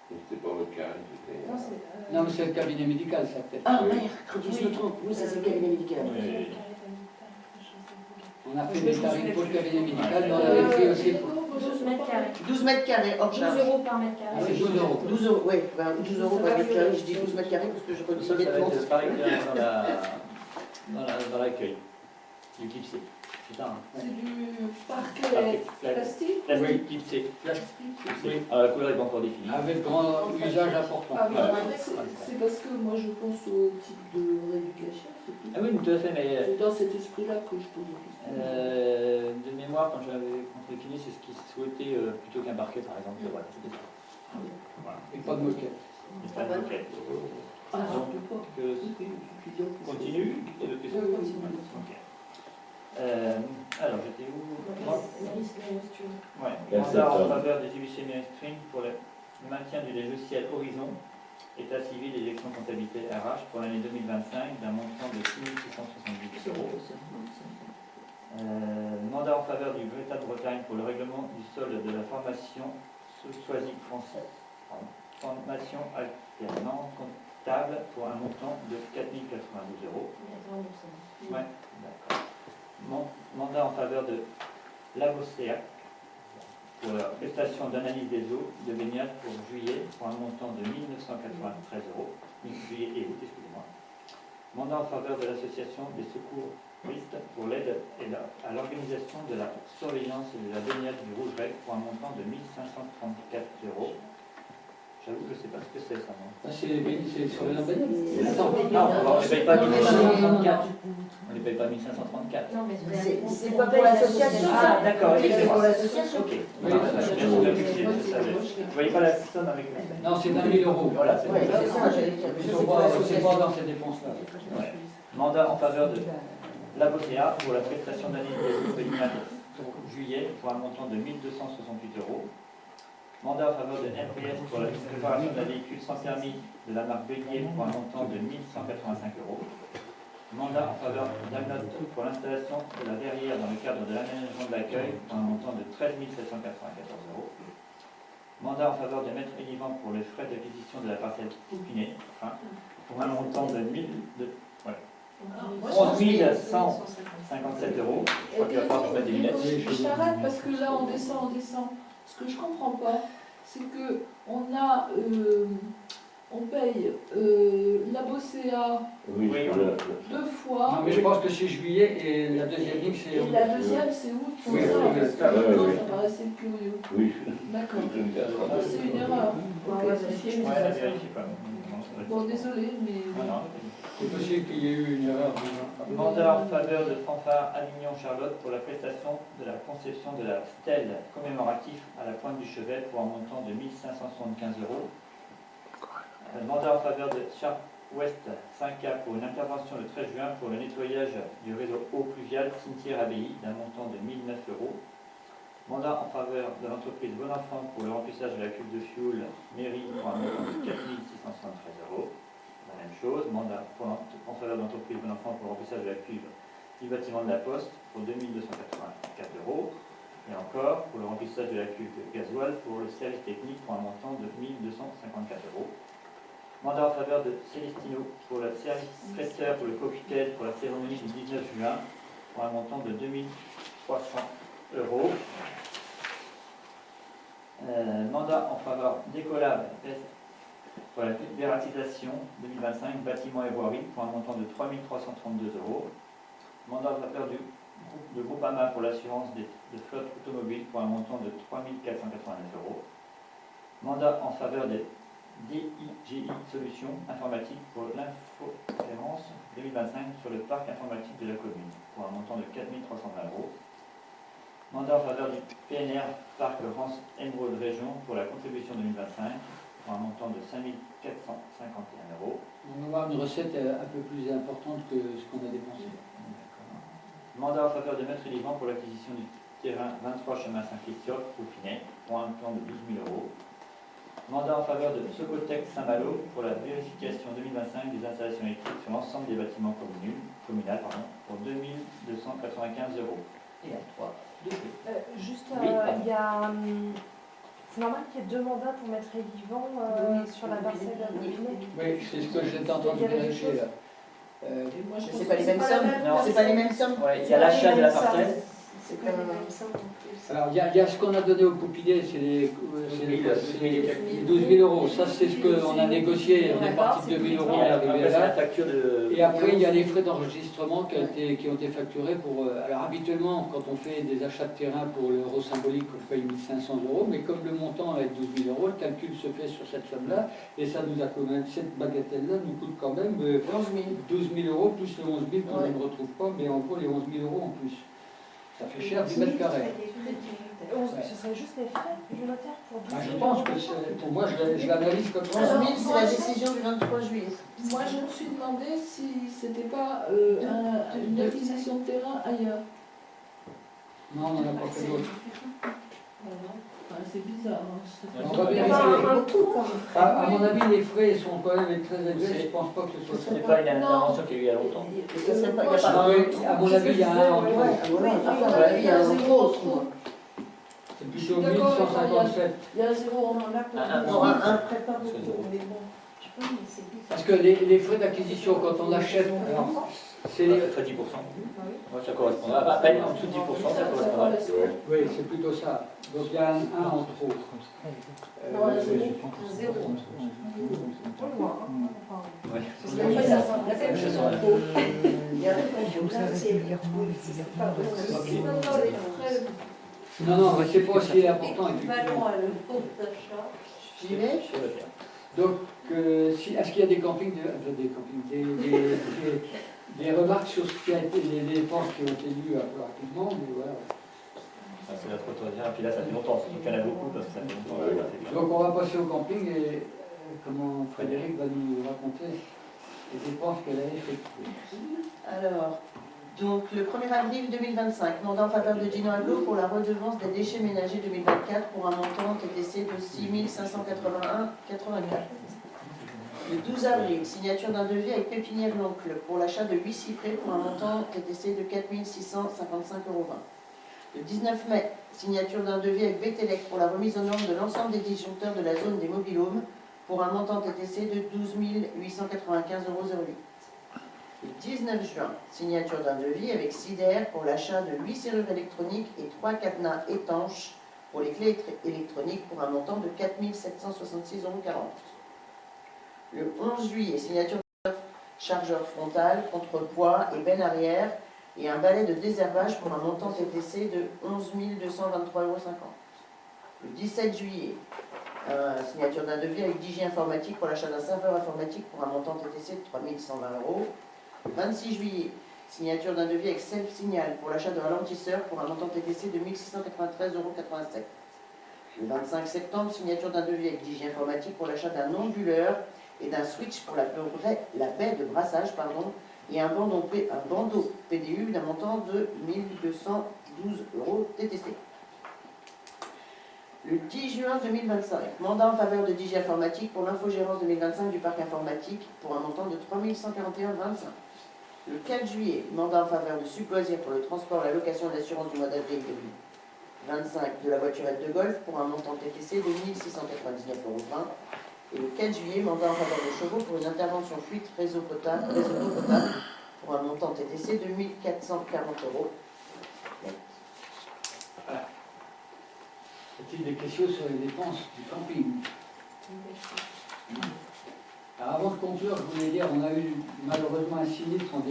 C'était pas le cas, c'était... Non, mais c'est le cabinet médical, ça peut-être. Ah merde, je me trompe. Oui, ça c'est le cabinet médical. On a fait des tarifs pour le cabinet médical, mais on avait pris aussi pour... 12 mètres carrés. 12 mètres carrés hors 12 charge. € par mètre Ah, carré. c'est 12 €. 12 €, oui, 12 € par mètre carré. Je dis 12 mètres carrés parce que je Ça, reconnais ça va tout. être pareil dans l'accueil du clipsé. C'est ça, hein? C'est du parquet plastique. Plastique clipsé. Oui. Ah, la couleur n'est pas encore définie. Avec grand usage important. Ah oui, Ouais. c'est parce que moi je pense au type de rééducation. C'est tout. Ah oui, tout à fait, mais C'est dans cet esprit-là que je pose la question. de mémoire, quand j'avais contre le kiné, c'est ce qu'ils souhaitaient plutôt qu'un parquet, par exemple. Voilà, c'était ça. Voilà. Et pas de moquette. Et pas de moquette. Ah, surtout pas. Continue. Ok. Alors, j'étais où? Ouais. Mandat en faveur de JBC Mainstream pour le maintien du logiciel Horizon, état civil et élection comptabilité RH pour l'année 2025 d'un montant de 6 670 euros. Mandat en faveur du Greta de Bretagne pour le règlement du solde de la formation Soisic Francis, formation alternante comptable pour un montant de 4 092 euros. Ouais, d'accord. Mandat en faveur de l'AVOCEA pour la prestation d'analyse des eaux de baignade pour juillet pour un montant de 1 993 euros. Juillet et août, excusez-moi. Mandat en faveur de l'association des secouristes pour l'aide à l'organisation de la surveillance et de la baignade du Rougeret pour un montant de 1 534 euros. J'avoue que je ne sais pas ce que c'est ça. C'est sur la baignade. Non, on ne les paye pas 1534. On ne les paye pas 1534. Non, mais C'est pas pour l'association. Ah, d'accord, C'est pour l'association. ok. Je ne voyais pas la somme avec la. Non, c'est 1 000 euros. Voilà, c'est Ouais, ça. c'est ça, j'allais dire. C'est pas dans ces dépenses-là. Ouais. Mandat en faveur de l'AVOCEA pour la prestation d'analyse des eaux baignade pour juillet pour un montant de 1 268 euros. Mandat en faveur de NPS pour la préparation d'un véhicule sans permis de la marque Bélier pour un montant de 1 185 euros. Mandat en faveur d'Amnot pour l'installation de la verrière dans le cadre de l'aménagement de l'accueil pour un montant de 13 794 euros. Mandat en faveur de Maître Élivant pour les frais d'acquisition de la parcelle Poupinet, pour un montant de 11 157 euros. Je crois qu'il va falloir mettre des lunettes. Je t'arrête parce que là on descend. Ce que je comprends pas, c'est que on paye la BOCA Oui, deux fois. Non, mais je pense que c'est juillet et la deuxième ligne c'est août. Et la deuxième c'est août. Oui, Ça paraissait curieux. oui. D'accord. C'est une erreur. Ok, c'est Ouais, la vérifie pas. Bon, désolé, mais. C'est possible qu'il y ait eu une erreur. Mandat en faveur de Fanfare Avignon-Charlotte pour la prestation de la conception de la stèle commémorative à la pointe du chevet pour un montant de 1 575 euros. Mandat en faveur de Sharp West 5A pour une intervention le 13 juin pour le nettoyage du réseau eau pluviale cimetière-abbaye d'un montant de 1 009 euros. Mandat en faveur de l'entreprise Bon Enfant pour le remplissage de la cuve de fioul mairie pour un montant de 4 673 euros. La même chose, mandat en faveur de l'entreprise Bon Enfant pour le remplissage de la cuve du bâtiment de la Poste pour 2 284 euros. Et encore, pour le remplissage de la cuve de gasoil pour le service technique pour un montant de 1 254 euros. Mandat en faveur de Célestino pour le service traiteur pour le cocktail pour la cérémonie du 19 juin pour un montant de 2 300 euros. Mandat en faveur d'Ecolab pour la libéralisation 2025 bâtiments et voiries pour un montant de 3 332 euros. Mandat en faveur de Groupama pour l'assurance de flotte automobile pour un montant de 3 489 euros. Mandat en faveur des DIGI Solutions informatiques pour l'infogérance 2025 sur le parc informatique de la commune pour un montant de 4 320 euros. Mandat en faveur du PNR Parc Rance Émeraude Région pour la contribution 2025 pour un montant de 5 451 euros. On va avoir une recette un peu plus importante que ce qu'on a dépensé. Mandat en faveur de Maître Élivant pour l'acquisition du terrain 23 chemin Saint-Christophe, Poupinet, pour un montant de 12 000 euros. Mandat en faveur de Socotec Saint-Malo pour la vérification 2025 des installations électriques sur l'ensemble des bâtiments communal pour 2 295 euros. Et à 3, 2 Juste, Oui, il y a. C'est normal qu'il y ait deux mandats pour Maître Élivant sur la parcelle de Poupinet. Oui, c'est ce que j'étais en train de vérifier là. C'est pas les mêmes sommes. Non. C'est pas les mêmes sommes. Ouais, il y a l'achat de la parcelle. C'est comme Alors, il y a ce qu'on a donné au Poupinet, c'est les 12 000 euros. Ça, c'est ce qu'on a négocié. On est parti de 2 000 euros, on est arrivé Après, c'est la là. facture de. Et après, il y a les frais d'enregistrement qui ont été facturés pour... alors, habituellement, quand on fait des achats de terrain pour l'euro symbolique, on paye 1 500 euros. Mais comme le montant est 12 000 euros, le calcul se fait sur cette somme-là. Et ça nous a quand même... Cette bagatelle-là nous coûte quand même 12 000 euros plus les 11 000 qu'on ne retrouve pas. Mais en gros, les 11 000 euros en plus. Ça fait cher du mètre carré. Ce serait juste les frais du notaire pour 12 Je 000 pense euros. que pour moi, je l'analyse comme ça. 11 000, c'est la décision du 23 juillet. Moi, je me suis demandé si c'était pas une acquisition de terrain ailleurs. Non, on n'en a pas fait d'autres. Enfin, c'est bizarre. Hein. On va Il y a vérifier. pas un tout comme frais. À mon avis, les frais sont quand même très élevés. Je ne pense pas que ce soit Ce ça. n'est pas une intervention qui a eu il y a longtemps. Ça, c'est pas- il y a pas- Ah oui, à mon avis, il y a un en trop. Ouais, voilà, enfin, Il il y a un gros trou. C'est plutôt 1157. Il y a un zéro en Un prêt pas beaucoup, mais bon. Parce que les frais d'acquisition, quand on achète, alors, c'est les... Ça fait 10%. Moi, ça correspondra. À peine en dessous de 10%, ça correspondra. Oui, c'est plutôt ça. Donc il y a un en trop. Non, un zéro. Ouais. Il y a un truc là, c'est pas Non, non, mais c'est pas aussi important. effectivement. J'y vais. Donc, est-ce qu'il y a des campings, des remarques sur ce qui a été, les dépenses qui ont été lues un peu rapidement, mais voilà. C'est notre autorité. Puis là, ça fait longtemps. Il y en a beaucoup parce que ça fait longtemps. Donc on va passer au camping et comment Frédéric va nous raconter les dépenses qu'elle a effectuées. Alors, donc le 1er avril 2025, mandat en faveur de Gino Aglo pour la redevance des déchets ménagers 2024 pour un montant TTC de 6 581,84. Le 12 avril, signature d'un devis avec Pépinière l'Oncle pour l'achat de 8 cyprès pour un montant TTC de 4 655,20 €. Le 19 mai, signature d'un devis avec Bétélec pour la remise aux normes de l'ensemble des disjoncteurs de la zone des mobilhomes pour un montant TTC de 12 895,08 €. Le 19 juin, signature d'un devis avec Sider pour l'achat de 8 serrures électroniques et 3 cadenas étanches pour les clés électroniques pour un montant de 4 766,40 €. Le 11 juillet, signature d'un chargeur frontal, contrepoids et benne arrière et un balai de désherbage pour un montant TTC de 11 223,50 €. Le 17 juillet, signature d'un devis avec Digi Informatique pour l'achat d'un serveur informatique pour un montant TTC de 3 120 €. Le 26 juillet, signature d'un devis avec Self Signal pour l'achat de ralentisseurs pour un montant TTC de 1 693,87 €. Le 25 septembre, signature d'un devis avec Digi Informatique pour l'achat d'un onduleur et d'un switch pour la baie de brassage et un bandeau PDU d'un montant de 1 212 € TTC. Le 10 juin 2025, mandat en faveur de Digi Informatique pour l'infogérance 2025 du parc informatique pour un montant de 3 141,25 €. Le 4 juillet, mandat en faveur de Subloisir pour le transport, la location et l'assurance du mois d'avril 2025 de la voiturette de golf pour un montant TTC de 1 699,20 €. Et le 4 juillet, mandat en faveur de Chevaux pour une intervention fuite réseau d'eau potable pour un montant TTC de 1 440 €. Y a-t-il des questions sur les dépenses du camping? Alors avant de conclure, je voulais dire, on a eu malheureusement un sinistre dans la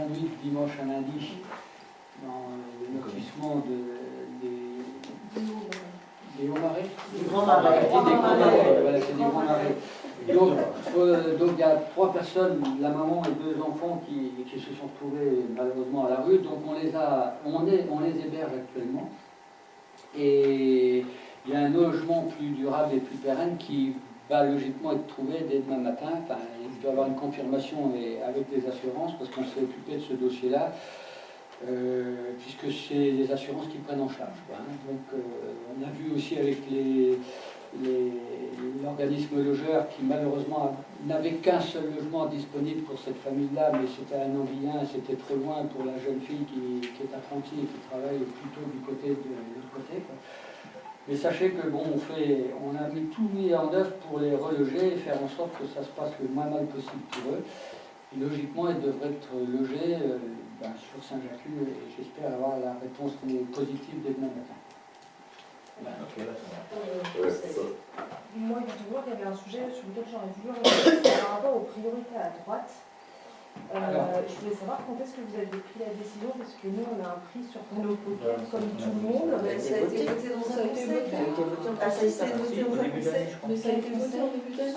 nuit de dimanche à lundi, dans le lotissement des Hauts Marais. Du Grand Marais. Voilà, c'est des Grands Marais. Donc il y a 3 personnes, la maman et 2 enfants qui se sont retrouvés malheureusement à la rue. Donc on les héberge actuellement. Et il y a un logement plus durable et plus pérenne qui va logiquement être trouvé dès demain matin. Enfin, il doit y avoir une confirmation avec les assurances parce qu'on s'est occupé de ce dossier-là. Puisque c'est les assurances qui prennent en charge. Donc on a vu aussi avec l'organisme logeur qui malheureusement n'avait qu'un seul logement disponible pour cette famille-là, mais c'était un Ambilien, c'était trop loin pour la jeune fille qui est apprentie et qui travaille plutôt du côté de l'autre côté. Mais sachez que bon, on a tout mis en œuvre pour les reloger et faire en sorte que ça se passe le moins mal possible pour eux. Et logiquement, ils devraient être logés sur Saint-Jacques et j'espère avoir la réponse positive dès demain matin. Voilà. Moi, effectivement, il y avait un sujet sur lequel j'aurais voulu revenir par rapport aux priorités à droite. Je voulais savoir quand est-ce que vous avez pris la décision, parce que nous, on a un prix sur nos pockets, comme tout le monde. Ça a été voté dans un conseil. Ça a été voté en conseil, ça. Mais ça a été voté en début d'année.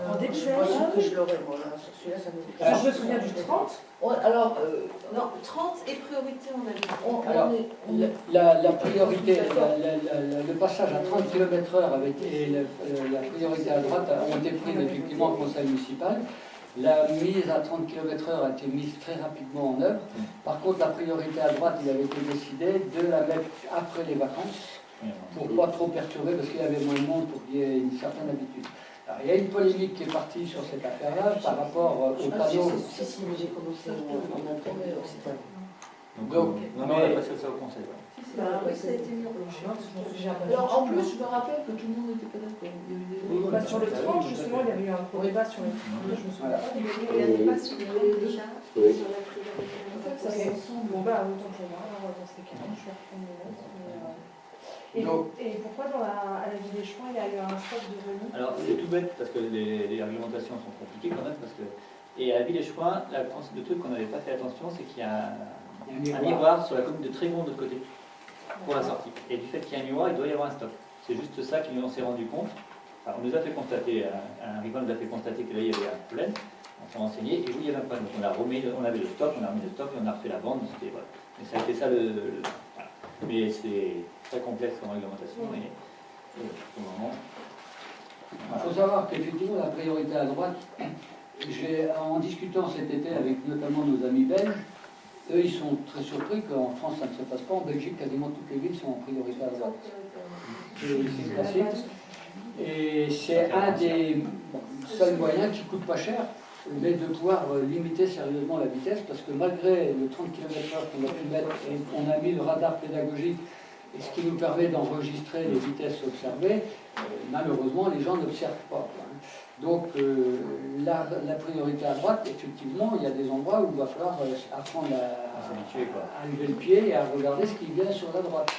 En côté de Je Chouette. pense que je l'aurais, moi, là. Celui-là, ça me... Je me souviens du 30. Alors, Non, 30 et priorité, on a dit. Alors, on est- la priorité, le passage à 30 km/h et la priorité à droite ont été prises effectivement au conseil municipal. La mise à 30 km/h a été mise très rapidement en œuvre. Par contre, la priorité à droite, il avait été décidé de la mettre après les vacances pour pas trop perturber parce qu'il y avait moins de monde pour qu'il y ait une certaine habitude. Alors, il y a une polémique qui est partie sur cette affaire-là par rapport au panneau. Si, mais j'ai commencé en même temps, mais c'était... Donc, non, on a passé ça au conseil. Bah oui, ça a été mis en place. Alors, en plus, je me rappelle que tout le monde n'était pas d'accord. Il y avait des- Bah, sur le 30, justement, il y avait eu un gros débat sur le 30. Je me souviens pas. Il y a des pas sur le déjà, Oui. sur la priorité. En fait, ça Ok. ressemble. Bon, bah, autant pour moi, alors dans ces cas-là, je vais reprendre mes notes. Donc- Et pourquoi à la ville des Chouans, il y a eu un stop de remis? Alors c'est tout bête parce que les argumentations sont compliquées quand même. Et à la ville des Chouins, le truc qu'on n'avait pas fait attention, c'est qu'il y a un miroir sur la commune de Trégon de l'autre côté pour la sortie. Et du fait qu'il y a un miroir, il doit y avoir un stop. C'est juste ça qu'on s'est rendu compte. Enfin, on nous a fait constater, un riverain nous a fait constater que là il y avait un problème. On s'est renseigné et oui, il y avait un problème. Donc on avait le stop, on a remis le stop et on a refait la bande. Voilà. Mais ça a été ça voilà. Mais c'est très complexe en réglementation et au moment. Il faut savoir qu'effectivement, la priorité à droite, en discutant cet été avec notamment nos amis belges, eux, ils sont très surpris qu'en France, ça ne se passe pas. En Belgique, quasiment toutes les villes sont en priorité à droite. C'est classique. Et c'est un des seuls moyens qui ne coûte pas cher, mais de pouvoir limiter sérieusement la vitesse, parce que malgré le 30 km/h qu'on a pu mettre, et on a mis le radar pédagogique, et ce qui nous permet d'enregistrer les vitesses observées, malheureusement, les gens n'observent pas. Donc, la priorité à droite, effectivement, il y a des endroits où il va falloir apprendre à lever le pied et à regarder ce qui vient sur la droite.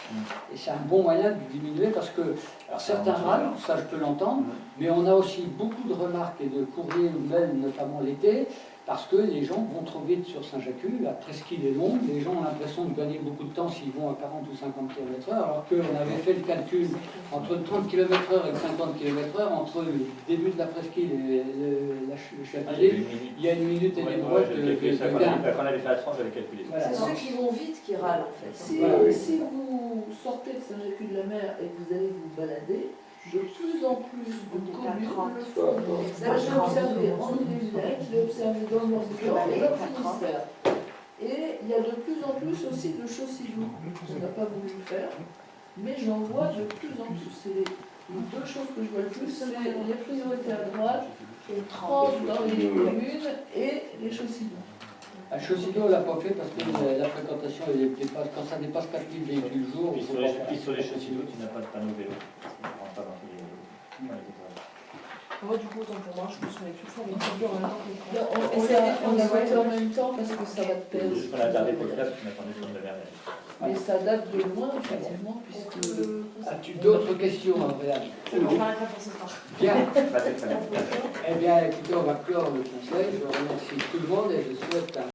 Et c'est un bon moyen de diminuer parce que alors certains râlent, ça je peux l'entendre, mais on a aussi beaucoup de remarques et de courriers ou mails, notamment l'été, parce que les gens vont trop vite sur Saint-Jacques, la presqu'île est longue, les gens ont l'impression de gagner beaucoup de temps s'ils vont à 40 ou 50 km/h, alors qu'on avait fait le calcul entre 30 km/h et 50 km/h, entre le début de la presqu'île et le Châtelet, il y a une minute et demie de gain. Quand on avait fait la 30, j'avais calculé ça. C'est ceux qui vont vite qui râlent, en fait. Si vous sortez de Saint-Jacques-de-la-Mer et que vous allez vous balader, de plus en plus de communes le font. Moi, je l'ai observé en Ille-et-Vilaine, je l'ai observé dans le Nord-du-Nord et dans le Finistère. Et il y a de plus en plus aussi de Chaussillou. On n'a pas voulu le faire, mais j'en vois de plus en plus. C'est les deux choses que je vois le plus, c'est les priorités à droite, les 30 dans les communes et les Chaussillou. À Chaussillon, on ne l'a pas fait parce que la fréquentation, quand ça dépasse 4000 véhicules le jour, Puis sur les Chaussillou, tu n'as pas de panneau vélo. Moi, du coup, autant pour moi, je me souviens plus de ça, mais c'est dur en même temps que On l'a voté en même temps parce que ça va te perdre. On a tardé pour ça, tu m'attendais sur de la merde. Mais ça date de loin, effectivement, puisque... As-tu d'autres questions, Andréane? on n'arrête pas pour ce soir. Bien. Très bien. Eh bien, écoutez, on va clore le conseil. Je remercie tout le monde et je souhaite un